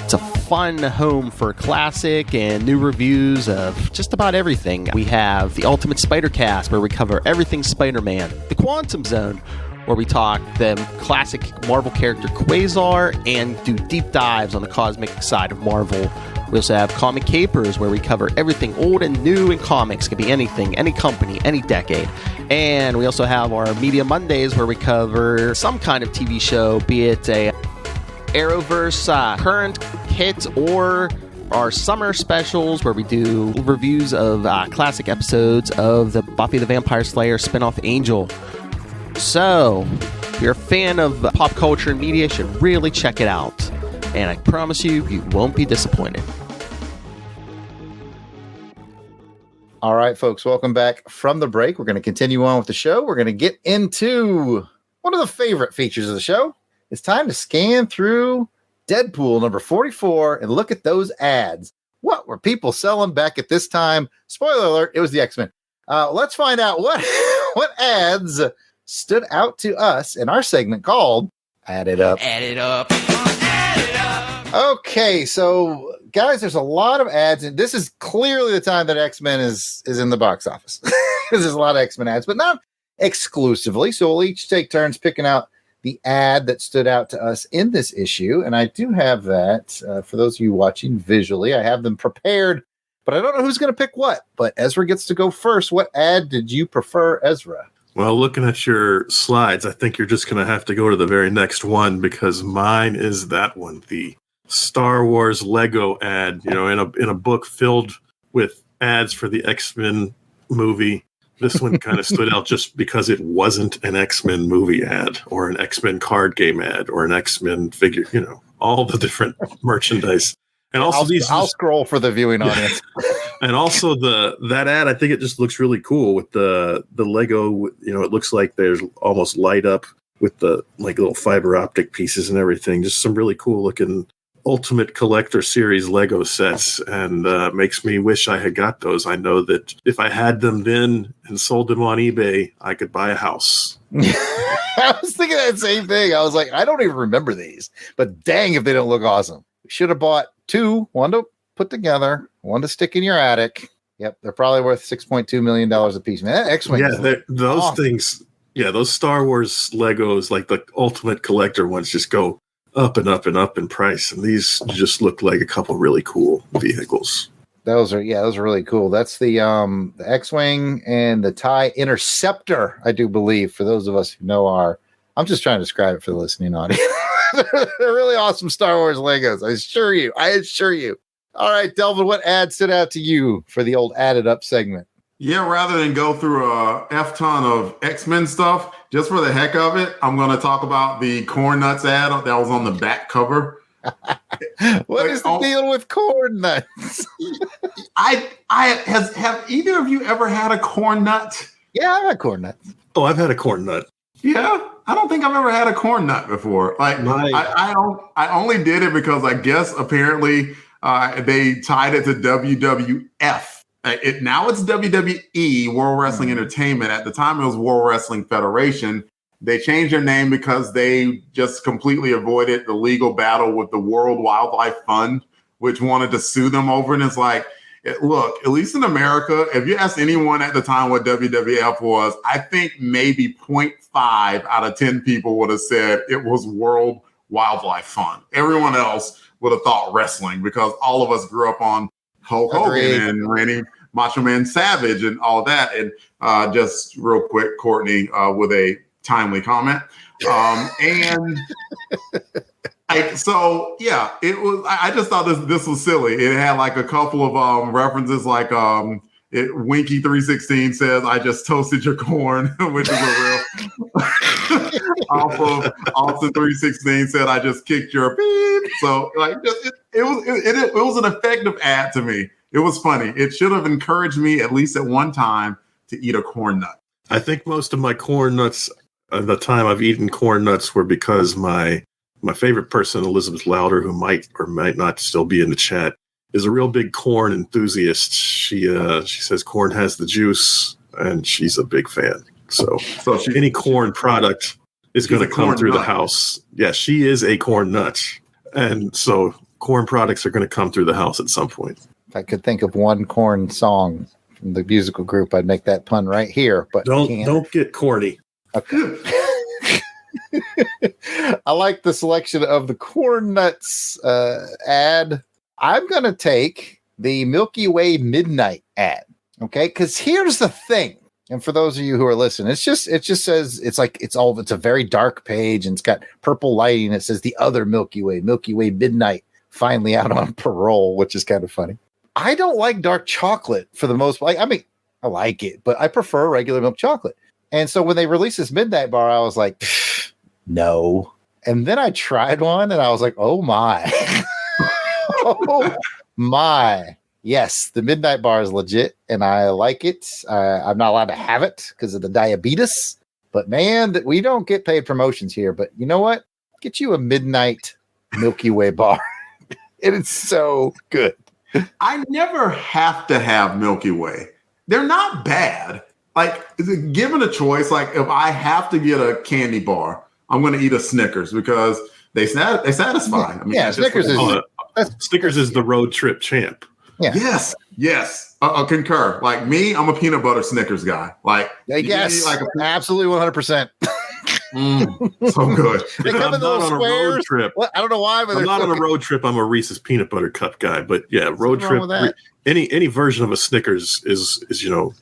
It's a fun home for classic and new reviews of just about everything. We have the Ultimate Spider Cast, where we cover everything Spider-Man. The Quantum Zone, where we talk the classic Marvel character Quasar and do deep dives on the cosmic side of Marvel. We also have Comic Capers, where we cover everything old and new in comics. Could be anything, any company, any decade. And we also have our Media Mondays, where we cover some kind of TV show, be it a Arrowverse current hit or our summer specials, where we do reviews of classic episodes of the Buffy the Vampire Slayer spinoff Angel. So, if you're a fan of pop culture and media, you should really check it out. And I promise you, you won't be disappointed. All right, folks, welcome back from the break. We're going to continue on with the show. We're going to get into one of the favorite features of the show. It's time to scan through Deadpool number 44 and look at those ads. What were people selling back at this time? Spoiler alert, it was the X-Men. Let's find out what ads stood out to us in our segment called Add It Up. Add it up. Okay, so guys, there's a lot of ads, and this is clearly the time that X-Men is in the box office. There's a lot of X-Men ads, but not exclusively. So we'll each take turns picking out the ad that stood out to us in this issue. And I do have that for those of you watching visually. I have them prepared, but I don't know who's going to pick what. But Ezra gets to go first. What ad did you prefer, Ezra? Well, looking at your slides, I think you're just going to have to go to the very next one because mine is that one, the Star Wars Lego ad, in a book filled with ads for the X-Men movie. This one kind of stood out just because it wasn't an X-Men movie ad or an X-Men card game ad or an X-Men figure, all the different merchandise. And also I'll scroll for the viewing audience. And also that ad, I think it just looks really cool with the Lego. It looks like there's almost light up with the like little fiber optic pieces and everything. Just some really cool looking Ultimate Collector Series Lego sets, and makes me wish I had got those. I know that if I had them then and sold them on eBay, I could buy a house. I was thinking that same thing. I was like, I don't even remember these, but dang if they don't look awesome. We should have bought two, one to put together, one to stick in your attic. Yep, they're probably worth $6.2 million a piece. Man, that X-Wing. Yeah, those awesome things. Yeah, those Star Wars Legos, like the Ultimate Collector ones, just go up and up and up in price. And these just look like a couple really cool vehicles. Those are really cool. That's the X-Wing and the TIE Interceptor, I do believe, for those of us who know I'm just trying to describe it for the listening audience. They're really awesome Star Wars Legos. I assure you. All right, Delvin, what ad stood out to you for the old added up segment? Yeah, rather than go through a F-ton of X-Men stuff, just for the heck of it, I'm going to talk about the Corn Nuts ad that was on the back cover. What is the deal with Corn Nuts? Have either of you ever had a corn nut? Yeah, I've had Corn Nuts. Oh, I've had a corn nut. Yeah, I don't think I've ever had a corn nut before. Like, I only did it because I guess apparently they tied it to WWF. Now it's WWE, World Wrestling Entertainment. At the time, it was World Wrestling Federation. They changed their name because they just completely avoided the legal battle with the World Wildlife Fund, which wanted to sue them over. And it's like, look, at least in America, if you ask anyone at the time what WWF was, I think maybe 0.5 out of 10 people would have said it was World Wildlife Fund. Everyone else would have thought wrestling because all of us grew up on Hulk Hogan and Randy Macho Man Savage and all that. And just real quick, Courtney with a timely comment. It was. I just thought this was silly. It had like a couple of references, like Winky 316 says, "I just toasted your corn," which is a real. Also, Austin 316 said, "I just kicked your beep." So like, it was an effective ad to me. It was funny. It should have encouraged me at least at one time to eat a corn nut. I think most of my corn nuts, the time I've eaten corn nuts, were because my favorite person, Elizabeth Lauder, who might or might not still be in the chat, is a real big corn enthusiast. She says corn has the juice, and she's a big fan. So any corn product is going to come through the house. Yeah, she is a corn nut, and so corn products are going to come through the house at some point. If I could think of one corn song from the musical group, I'd make that pun right here. But don't get corny. Okay. I like the selection of the Corn Nuts ad. I'm going to take the Milky Way Midnight ad. Okay. Because here's the thing. And for those of you who are listening, it just says it's a very dark page and it's got purple lighting. It says the other Milky Way Midnight, finally out on parole, which is kind of funny. I don't like dark chocolate for the most part. I mean, I like it, but I prefer regular milk chocolate. And so when they released this midnight bar, I was like, no. And then I tried one and I was like, oh my. Oh my. Yes, the midnight bar is legit and I like it. I'm not allowed to have it because of the diabetes. But man, we don't get paid promotions here. But you know what? Get you a midnight Milky Way bar. It is so good. I never have to have Milky Way. They're not bad. Like, given a choice, like if I have to get a candy bar, I'm going to eat a Snickers because they satisfy. I mean, yeah, Snickers is the road trip champ. Yeah. Yes. I concur. Like me, I'm a peanut butter Snickers guy. Like, yes, like absolutely 100%. So good. They come in little on a road squares. trip. What? I don't know why, but I'm not on a road trip. I'm a Reese's peanut butter cup guy. But yeah, road wrong with trip. that? Any version of a Snickers is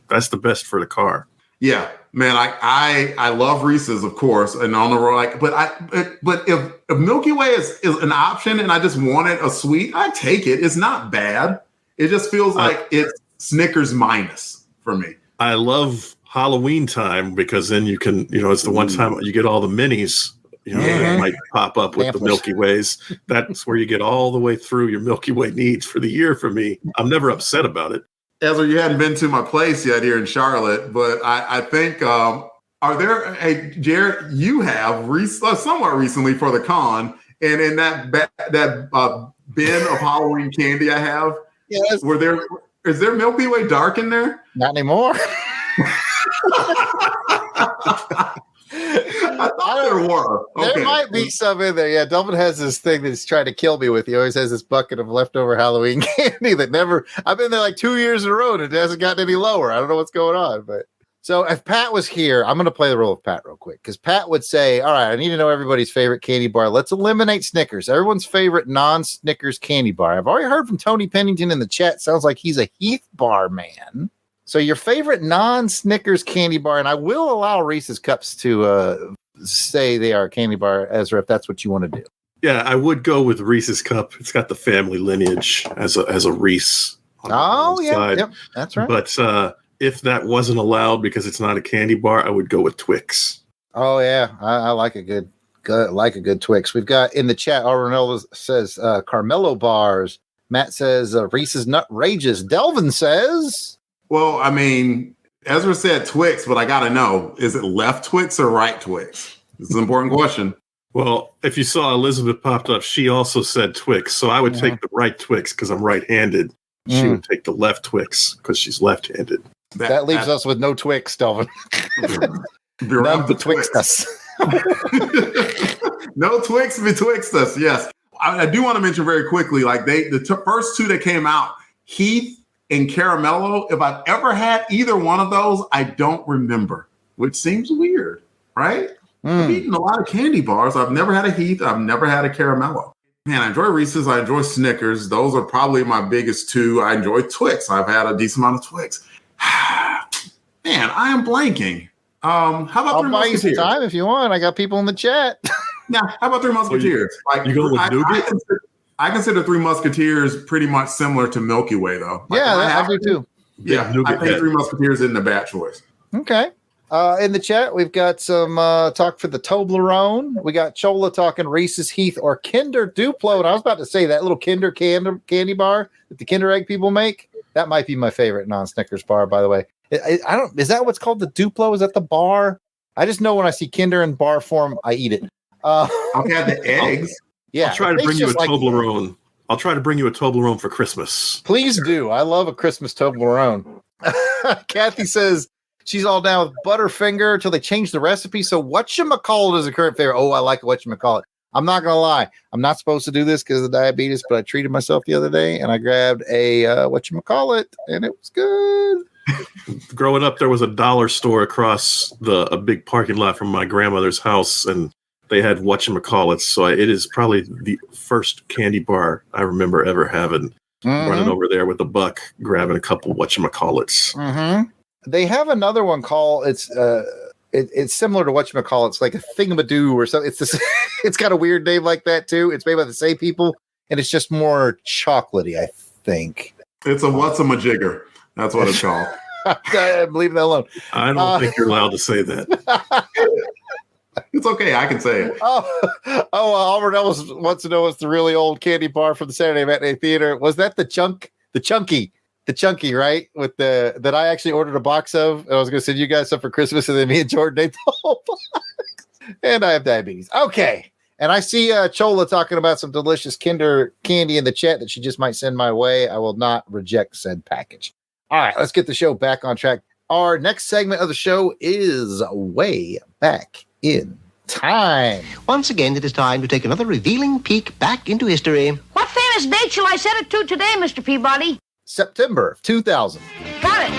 that's the best for the car. Yeah, man, I love Reese's, of course, and on the road. But if Milky Way is an option, and I just wanted a sweet, I take it. It's not bad. It just feels like it's Snickers minus for me. I love Halloween time because then you can, it's the one time you get all the minis. That might pop up with the Milky Ways. That's where you get all the way through your Milky Way needs for the year. For me, I'm never upset about it. Ezra, you hadn't been to my place yet here in Charlotte, but I think, are there, hey, Jarrod, you have somewhat recently for the con, and in that bin of Halloween candy I have, Yes. Is there Milky Way dark in there? Not anymore. I thought there were. Okay. There might be some in there. Yeah, Delvin has this thing that he's trying to kill me with. He always has this bucket of leftover Halloween candy that never. I've been there like 2 years in a row and it hasn't gotten any lower. I don't know what's going on. But so if Pat was here, I'm going to play the role of Pat real quick because Pat would say, "All right, I need to know everybody's favorite candy bar. Let's eliminate Snickers. Everyone's favorite non-Snickers candy bar." I've already heard from Tony Pennington in the chat. Sounds like he's a Heath bar man. So your favorite non-Snickers candy bar, and I will allow Reese's Cups to say they are a candy bar, Ezra, if that's what you want to do. Yeah, I would go with Reese's Cup. It's got the family lineage as a Reese. Oh, yeah. Yep, that's right. But if that wasn't allowed because it's not a candy bar, I would go with Twix. Oh, yeah. I like a good Twix. We've got in the chat, Ronaldo says Carmelo bars. Matt says Reese's Nut Rages. Delvin says... Well, I mean, Ezra said Twix, but I got to know, is it left Twix or right Twix? This is an important question. Well, if you saw Elizabeth popped up, she also said Twix. So I would take the right Twix because I'm right-handed. She would take the left Twix because she's left-handed. That leaves us with no Twix, Delvin. None betwixt us. No Twix betwixt us, yes. I do want to mention very quickly, like the first two that came out, Heath and Caramello, if I've ever had either one of those, I don't remember, which seems weird, right? I've eaten a lot of candy bars. I've never had a Heath. I've never had a Caramello. Man, I enjoy Reese's. I enjoy Snickers. Those are probably my biggest two. I enjoy Twix. I've had a decent amount of Twix. Man, I am blanking. How about Three Musketeers? Buy you some time if you want. I got people in the chat. Now, how about Three Musketeers? You go with Nougat? I consider Three Musketeers pretty much similar to Milky Way, though. I do too. Yeah, I think Three Musketeers in the bat choice. Okay. In the chat, we've got some talk for the Toblerone. We got Chola talking Reese's, Heath, or Kinder Duplo. And I was about to say that little Kinder candy bar that the Kinder Egg people make. That might be my favorite non-Snickers bar, by the way. I don't. Is that what's called the Duplo? Is that the bar? I just know when I see Kinder in bar form, I eat it. I've had the eggs. Yeah, I'll try to bring you a Toblerone. I'll try to bring you a Toblerone for Christmas. Please do. I love a Christmas Toblerone. Kathy says she's all down with Butterfinger until they change the recipe. So whatchamacallit is a current favorite. Oh, I like whatchamacallit. I'm not going to lie. I'm not supposed to do this because of diabetes, but I treated myself the other day and I grabbed a whatchamacallit and it was good. Growing up, there was a dollar store across a big parking lot from my grandmother's house, and they had whatchamacallits. So it is probably the first candy bar I remember ever having. Running over there with a buck, grabbing a couple whatchamacallits. They have another one called it's similar to whatchamacallit. It's like a thingamadoo or something. It's got a weird name like that too. It's made by the same people, and it's just more chocolatey, I think. It's a whatsamajigger. That's what it's called. I'm leaving that alone. I don't think you're allowed to say that. It's okay. I can say it. Albert Ellis wants to know what's the really old candy bar from the Saturday Matinee Theater. Was that the chunky, right? With that I actually ordered a box of. I was going to send you guys some for Christmas, and then me and Jordan ate the whole box. And I have diabetes. Okay. And I see Chola talking about some delicious Kinder candy in the chat that she just might send my way. I will not reject said package. All right, let's get the show back on track. Our next segment of the show is Way Back in Time. Once again, it is time to take another revealing peek back into history. What famous date shall I set it to today, Mr. Peabody? September of 2000. Got it.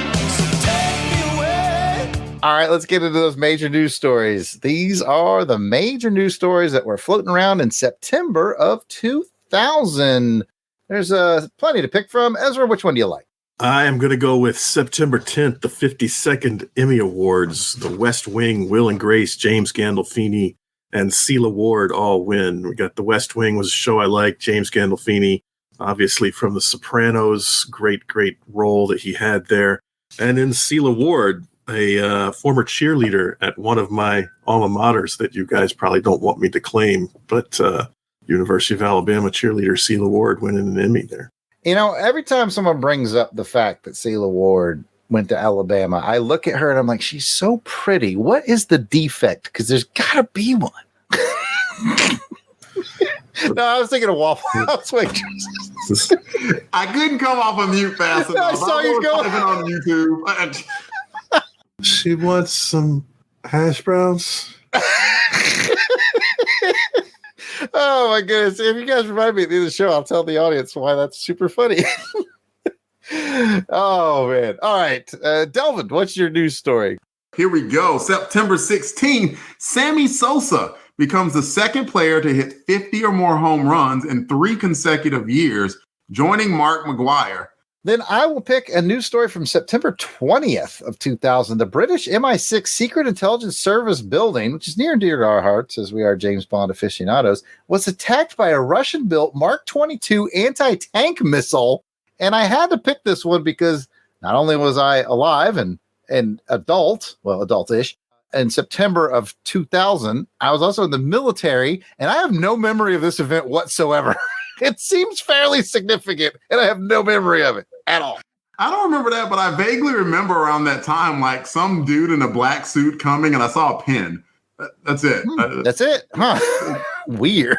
All right, let's get into those major news stories. These are the major news stories that were floating around in September of 2000. There's plenty to pick from. Ezra, which one do you like? I am going to go with September 10th, the 52nd Emmy Awards. The West Wing, Will and Grace, James Gandolfini, and Celia Ward all win. We got The West Wing was a show I liked. James Gandolfini, obviously from The Sopranos, great role that he had there. And then Celia Ward, a former cheerleader at one of my alma maters that you guys probably don't want me to claim, but University of Alabama cheerleader Celia Ward winning an Emmy there. You know, every time someone brings up the fact that Celia Ward went to Alabama, I look at her and I'm like, she's so pretty. What is the defect? Because there's got to be one. No, I was thinking of Waffle House waitresses. I couldn't come off of mute fast enough. I saw you going on YouTube. She wants some hash browns. Oh my goodness. If you guys remind me at the end of the show, I'll tell the audience why that's super funny. Oh man. All right. Delvin, what's your news story? Here we go. September 16th, Sammy Sosa becomes the second player to hit 50 or more home runs in 3 consecutive years, joining Mark McGwire. Then I will pick a news story from September 20th of 2000. The British MI6 Secret Intelligence Service building, which is near and dear to our hearts as we are James Bond aficionados, was attacked by a Russian-built Mark 22 anti-tank missile. And I had to pick this one because not only was I alive and adult-ish, in September of 2000, I was also in the military, and I have no memory of this event whatsoever. It seems fairly significant, and I have no memory of it at all. I don't remember that, but I vaguely remember around that time, like some dude in a black suit coming, and I saw a pin. That's it. That's it? Huh. Weird.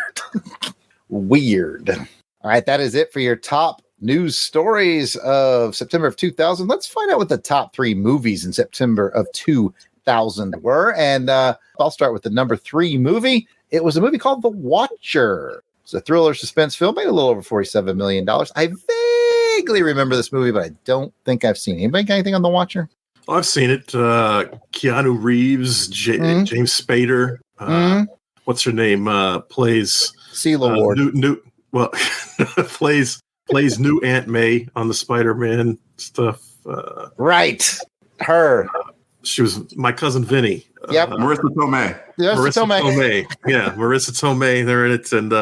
Weird. All right, that is it for your top news stories of September of 2000. Let's find out what the top 3 movies in September of 2000 were. And I'll start with the number 3 movie. It was a movie called The Watcher. It's a thriller suspense film, made a little over $47 million. I vaguely remember this movie, but I don't think I've seen it. Anybody got anything on The Watcher? Well, I've seen it. Keanu Reeves, James Spader. What's her name? Plays Celia Ward. Plays new Aunt May on the Spider-Man stuff. Right. Her. She was my cousin Vinny. Yep. Marissa Tomei. Marissa Tomei. Yeah, Marissa Tomei. They're in it. And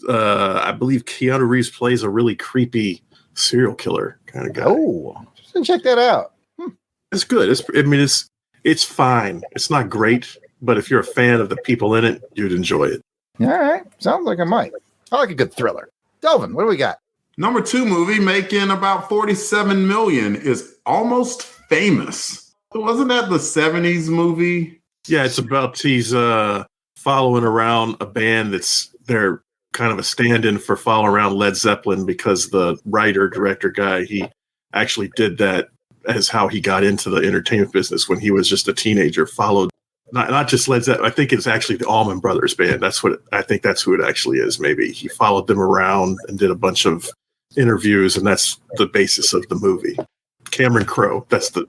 I believe Keanu Reeves plays a really creepy serial killer kind of guy. Oh, just check that out. It's good. It's fine. It's not great, but if you're a fan of the people in it, you'd enjoy it. All right. Sounds like I might. I like a good thriller. Delvin, what do we got? Number 2 movie making about $47 million is Almost Famous. Wasn't that the 70s movie? Yeah, it's about he's following around a band they're kind of a stand-in for following around Led Zeppelin because the director guy, he actually did that as how he got into the entertainment business when he was just a teenager, followed not just Led Zeppelin. I think it's actually the Allman Brothers band. That's who it actually is. Maybe he followed them around and did a bunch of interviews, and that's the basis of the movie. Cameron Crowe, that's the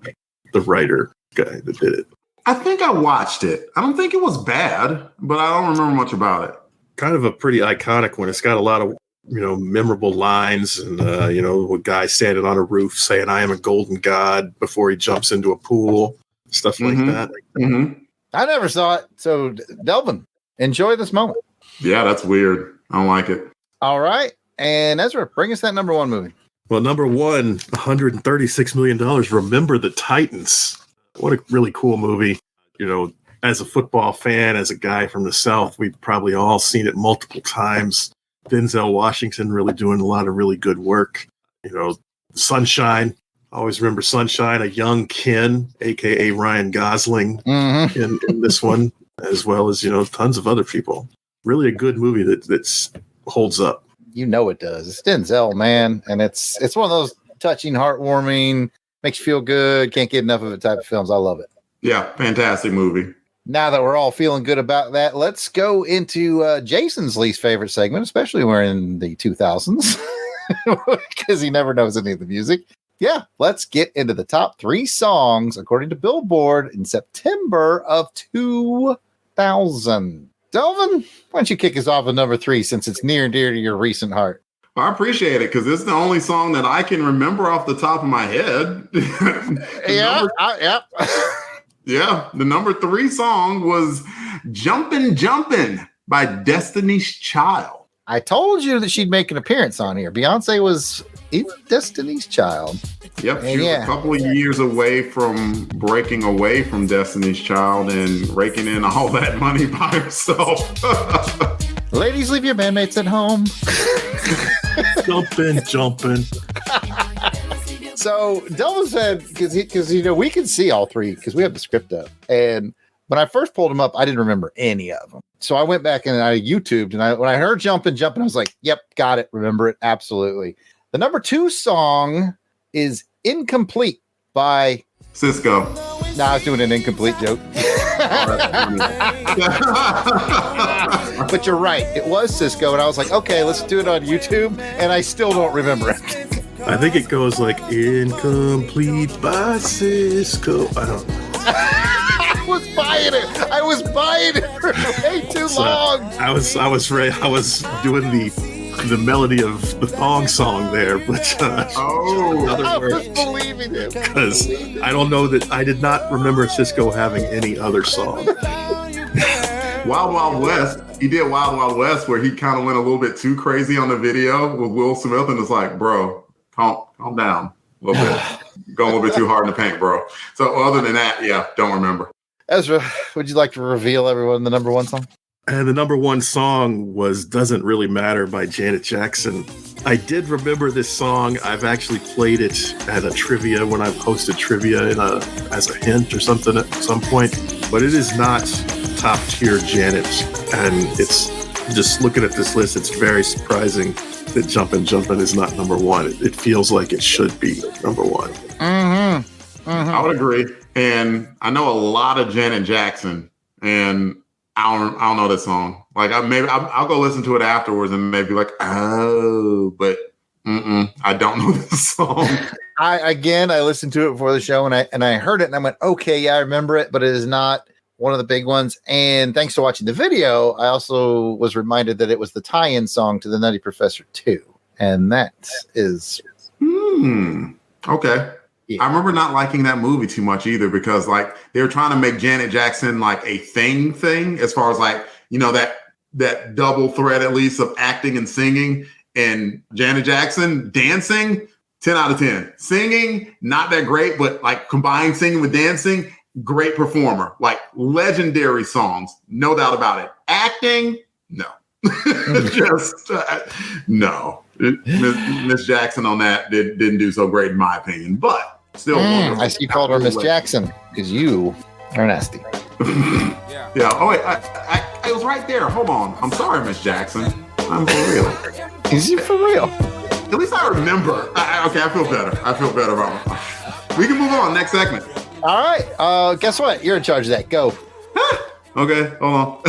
writer guy that did it. I think I watched it. I don't think it was bad, but I don't remember much about it. Kind of a pretty iconic one. It's got a lot of, memorable lines and, a guy standing on a roof saying, "I am a golden god," before he jumps into a pool, stuff like that. Mm-hmm. I never saw it. So, Delvin, enjoy this moment. Yeah, that's weird. I don't like it. All right. And Ezra, bring us that number 1 movie. Well, number 1, $136 million. Remember the Titans. What a really cool movie. As a football fan, as a guy from the South, we've probably all seen it multiple times. Denzel Washington really doing a lot of really good work. Sunshine. I always remember Sunshine, a young Ken, a.k.a. Ryan Gosling in this one, as well as, tons of other people. Really a good movie that holds up. You know it does. It's Denzel, man. And it's one of those touching, heartwarming, makes you feel good, can't get enough of it type of films. I love it. Yeah, fantastic movie. Now that we're all feeling good about that, let's go into Jason's least favorite segment, especially when we're in the 2000s, because he never knows any of the music. Yeah, let's get into the top 3 songs according to Billboard in September of 2000. Delvin, why don't you kick us off with number 3 since it's near and dear to your recent heart? I appreciate it because it's the only song that I can remember off the top of my head. Yeah. Yeah, the number 3 song was Jumpin' Jumpin' by Destiny's Child. I told you that she'd make an appearance on here. Beyonce was in Destiny's Child. Yep, she was a couple of years away from breaking away from Destiny's Child and raking in all that money by herself. Ladies, leave your bandmates at home. Jumping. So Delvin said, because we can see all 3 because we have the script up. And when I first pulled them up, I didn't remember any of them. So I went back and I YouTubed, and when I heard Jumpin', I was like, yep, got it. Remember it. Absolutely. The number 2 song is Incomplete by Cisco. Nah, I was doing an incomplete joke. But you're right. It was Cisco. And I was like, okay, let's do it on YouTube. And I still don't remember it. I think it goes like Incomplete by Cisco. I don't know. I was buying it for way too long. I was doing the melody of the thong song there, but I was believing it because I don't know that I did not remember Cisco having any other song. Wild Wild West. He did Wild Wild West where he kind of went a little bit too crazy on the video with Will Smith, and it's like, bro, calm down a little bit. Going a little bit too hard in the paint, bro. So other than that, yeah, don't remember. Ezra, would you like to reveal everyone the number 1 song? And the number 1 song was Doesn't Really Matter by Janet Jackson. I did remember this song. I've actually played it at a trivia when I've hosted trivia as a hint or something at some point. But it is not top tier Janet. And it's just looking at this list, it's very surprising that Jumpin' Jumpin' is not number 1. It feels like it should be number 1. Mm-hmm. Mm-hmm. I would agree. And I know a lot of Janet Jackson, and I don't know this song. Like I'll go listen to it afterwards and maybe like, oh, but I don't know this song. I listened to it before the show and I heard it and I went, okay, yeah, I remember it, but it is not one of the big ones. And thanks to watching the video, I also was reminded that it was the tie-in song to The Nutty Professor 2, and that is okay. Yeah. I remember not liking that movie too much either because like they were trying to make Janet Jackson like a thing as far as like, that double threat at least of acting and singing, and Janet Jackson dancing 10 out of 10, singing not that great, but like combined singing with dancing, great performer, like legendary songs, no doubt about it. Acting, no. Just no. Miss Jackson on that didn't do so great in my opinion, but still. I see you called her Miss Jackson because you are nasty. Yeah. Oh wait, I was right there. Hold on. I'm sorry, Miss Jackson. I'm for real. Is he for real? At least I remember. Okay, I feel better. About it. We can move on. Next segment. All right. Guess what? You're in charge of that. Go. Okay. Hold on.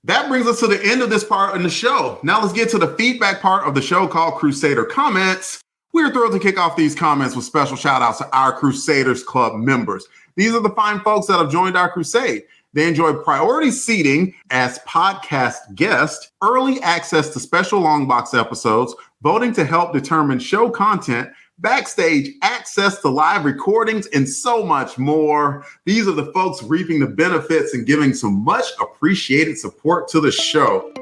That brings us to the end of this part in the show. Now let's get to the feedback part of the show called Crusader Comments. We're thrilled to kick off these comments with special shout outs to our Crusaders Club members. These are the fine folks that have joined our crusade. They enjoy priority seating as podcast guests, early access to special Longbox episodes, voting to help determine show content, backstage access to live recordings, and so much more. These are the folks reaping the benefits and giving some much appreciated support to the show.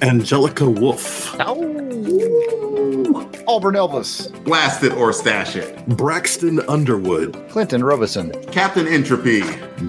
Angelica Wolf. Auburn Elvis. Blast it or stash it. Braxton Underwood. Clinton Robeson. Captain Entropy.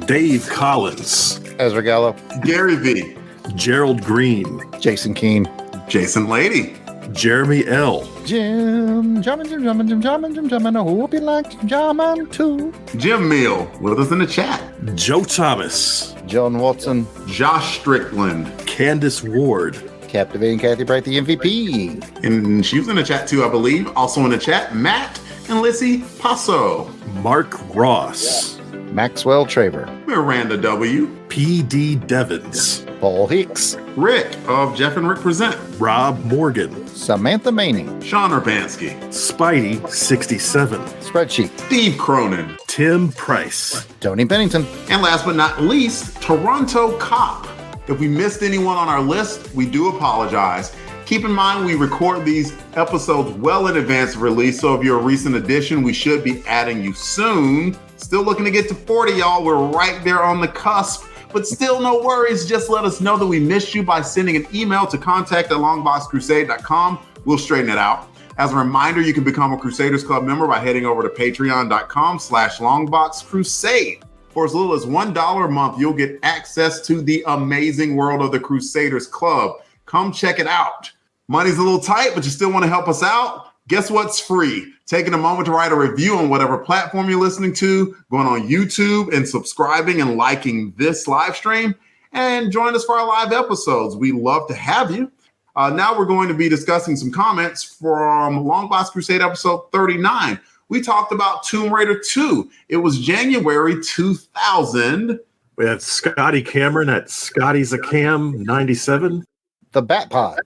Dave Collins. Ezra Gallo. Gary V. Gerald Green. Jason Keene. Jason Lady. Jeremy L. Jim. Jamming. I hope you like jamming too. Jim Meal with us in the chat. Joe Thomas. John Watson. Josh Strickland. Candace Ward. Captivating Kathy Bright, the MVP. And she was in the chat too, I believe. Also in the chat, Matt and Lissy Paso. Mark Ross. Maxwell Traver. Miranda W. P.D. Devins. Paul Hicks. Rick of Jeff and Rick Present. Rob Morgan. Samantha Manning, Sean Urbanski, Spidey 67, Spreadsheet, Steve Cronin, Tim Price, Tony Pennington, and last but not least, Toronto Cop. If we missed anyone on our list, we do apologize. Keep in mind, we record these episodes well in advance of release, so if you're a recent addition, we should be adding you soon. Still looking to get to 40, y'all. We're right there on the cusp, but still no worries. Just let us know that we missed you by sending an email to contact@longboxcrusade.com. We'll straighten it out. As a reminder, you can become a Crusaders Club member by heading over to patreon.com/longboxcrusade. For as little as $1 a month, you'll get access to the amazing world of the Crusaders Club. Come check it out. Money's a little tight, but you still want to help us out? Guess what's free? Taking a moment to write a review on whatever platform you're listening to, going on YouTube and subscribing and liking this live stream, and join us for our live episodes. We love to have you. Now we're going to be discussing some comments from LONGBOX CRUSADE episode 39. We talked about Tomb Raider 2. It was January 2000. We had Scotty Cameron at Scotty's a Cam 97. The Bat Pod,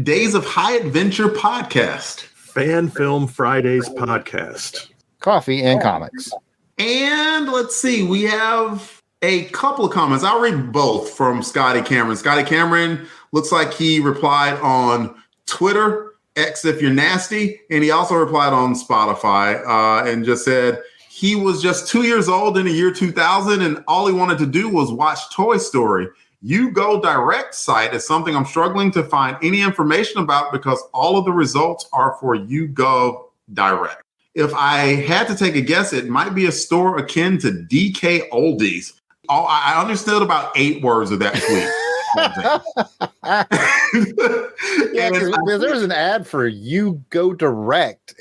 Days of High Adventure podcast. Fan Film Fridays podcast. Coffee and Comics. And let's see, we have a couple of comments. I'll read both from Scotty Cameron. Scotty Cameron looks like he replied on Twitter, X if you're nasty, and he also replied on Spotify and just said he was just 2 years old in the year 2000 and all he wanted to do was watch Toy Story. You Go Direct site is something I'm struggling to find any information about because all of the results are for You Go Direct. If I had to take a guess, it might be a store akin to DK Oldies. Oh, I understood about 8 words of that tweet. Yeah, because there was an ad for You Go Direct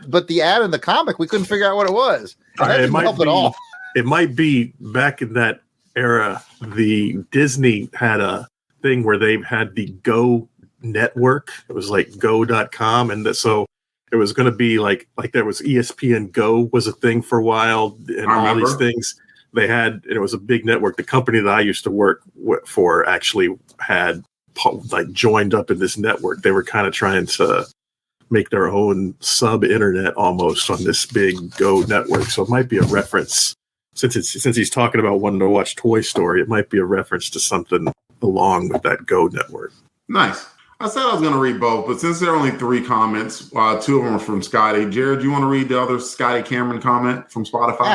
but the ad in the comic we couldn't figure out what it was. That didn't help at all. It might be back in that era. The Disney had a thing where they had the Go network. It was like go.com, and so it was going to be like there was ESPN Go was a thing for a while, and all these things they had, and it was a big network. The company that I used to work for actually had like joined up in this network. They were kind of trying to make their own sub internet almost on this big Go network. So it might be a reference. Since he's talking about wanting to watch Toy Story, it might be a reference to something along with that Go network. Nice. I said I was going to read both, but since there are only 3 comments, 2 of them are from Scotty. Jarrod, do you want to read the other Scotty Cameron comment from Spotify?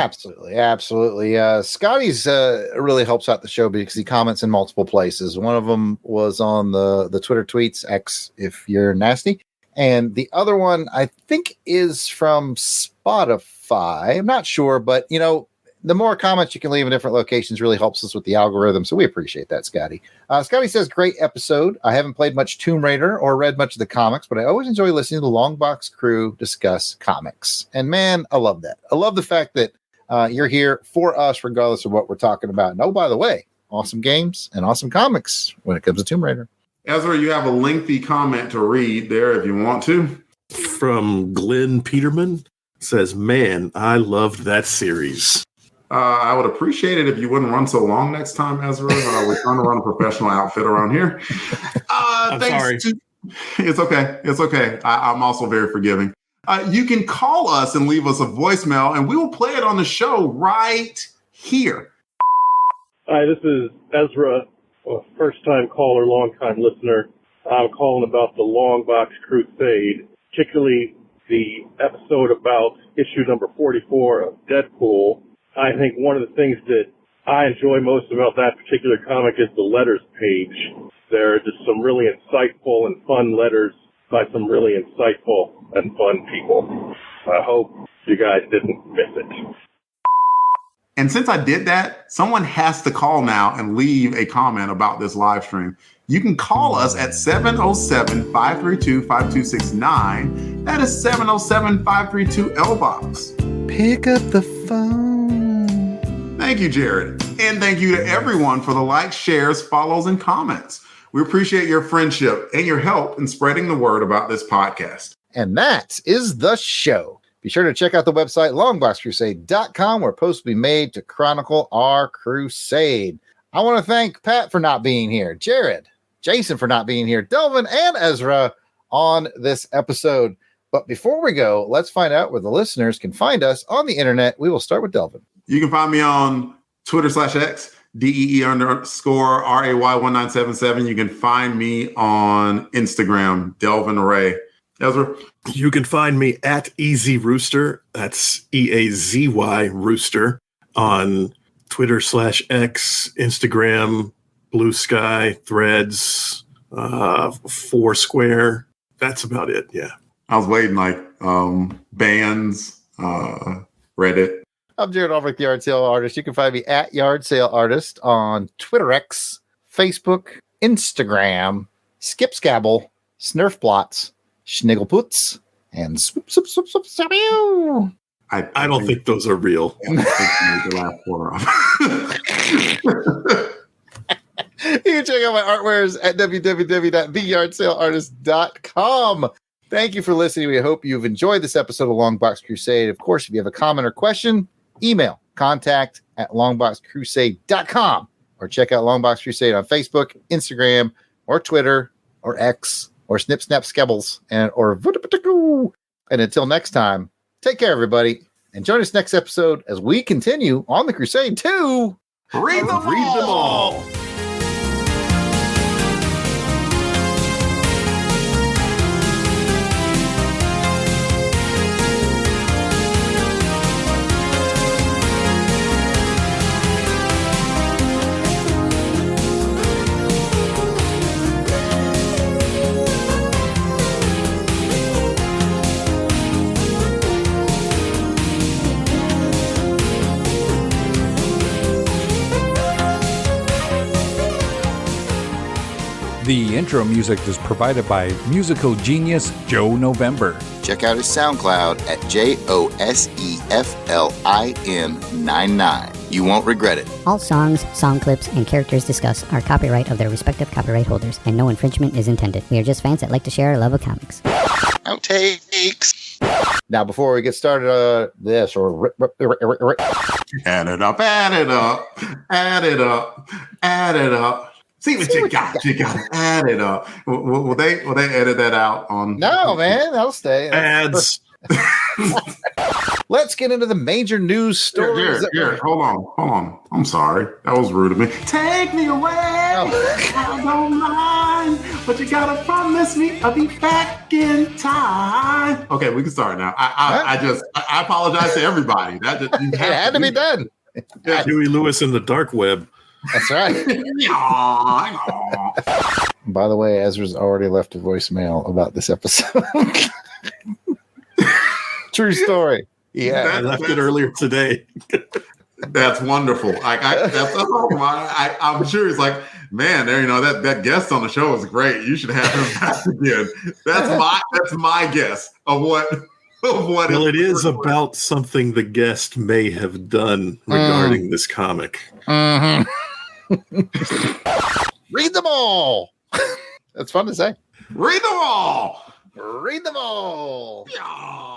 Absolutely. Scotty's really helps out the show because he comments in multiple places. One of them was on the Twitter tweets, X if you're nasty. And the other one, I think, is from Spotify. I'm not sure, but, the more comments you can leave in different locations really helps us with the algorithm. So we appreciate that, Scotty. Scotty says, great episode. I haven't played much Tomb Raider or read much of the comics, but I always enjoy listening to the Longbox crew discuss comics. And man, I love that. I love the fact that you're here for us, regardless of what we're talking about. And oh, by the way, awesome games and awesome comics when it comes to Tomb Raider. Ezra, you have a lengthy comment to read there if you want to. From Glenn Peterman, says, man, I loved that series. I would appreciate it if you wouldn't run so long next time, Ezra. We're trying to run a professional outfit around here. I'm sorry. It's okay. It's okay. I'm also very forgiving. You can call us and leave us a voicemail, and we will play it on the show right here. Hi, this is Ezra, a first-time caller, long-time listener. I'm calling about the LONGBOX CRUSADE, particularly the episode about issue number 44 of Deadpool. I think one of the things that I enjoy most about that particular comic is the letters page. There are just some really insightful and fun letters by some really insightful and fun people. I hope you guys didn't miss it. And since I did that, someone has to call now and leave a comment about this live stream. You can call us at 707-532-5269. That is 707-532-LBOX. Pick up the phone. Thank you, Jarrod. And thank you to everyone for the likes, shares, follows, and comments. We appreciate your friendship and your help in spreading the word about this podcast. And that is the show. Be sure to check out the website, longboxcrusade.com, where posts will be made to chronicle our crusade. I want to thank Pat for not being here, Jarrod, Jason for not being here, Delvin and Ezra on this episode. But before we go, let's find out where the listeners can find us on the internet. We will start with Delvin. You can find me on Twitter/X, DEE_RAY1977. You can find me on Instagram, Delvin Ray. Ezra? You can find me at Easy Rooster. That's EAZY Rooster on Twitter/X, Instagram, Blue Sky, Threads, Foursquare. That's about it. Yeah. I was waiting bands, Reddit. I'm Jarrod Albrecht, the Yard Sale Artist. You can find me at Yard Sale Artist on Twitter/X, Facebook, Instagram, Skip Scabble, Snurfblots, Schnigglepoots, and swoop. I don't think those are real. Yeah, I think the last four off. You can check out my artwares at www.theyardsaleartist.com. Thank you for listening. We hope you've enjoyed this episode of Longbox Crusade. Of course, if you have a comment or question, email contact@longboxcrusade.com or check out Longbox Crusade on Facebook, Instagram, or Twitter, or X, or Snip Snap Skebbles, and until next time, take care, everybody, and join us next episode as we continue on the crusade to read them all. The intro music is provided by musical genius Joe November. check out his SoundCloud at JOSEFLIN99. You won't regret it. All songs, song clips, and characters discussed are copyright of their respective copyright holders, and no infringement is intended. We are just fans that like to share our love of comics. Outtakes. Now, before we get started, this or add it up, add it up, add it up, add it up. See what you got. You got to add it up. Will they edit that out on? No, man, that'll stay. Ads. Let's get into the major news stories. Here, hold on. I'm sorry. That was rude of me. Take me away. I don't mind, but you gotta promise me I'll be back in time. Okay, we can start now. I apologize to everybody. It had to be done. Huey Lewis in the dark web. That's right. By the way, Ezra's already left a voicemail about this episode. True story. Yeah, I left it earlier today. That's wonderful. I'm sure he's like, man, there, that guest on the show was great. You should have him back again. That's my guess of what. Well, it is about something the guest may have done regarding this comic. Mm-hmm. Read them all. That's fun to say. Read them all. Read them all. Yeah.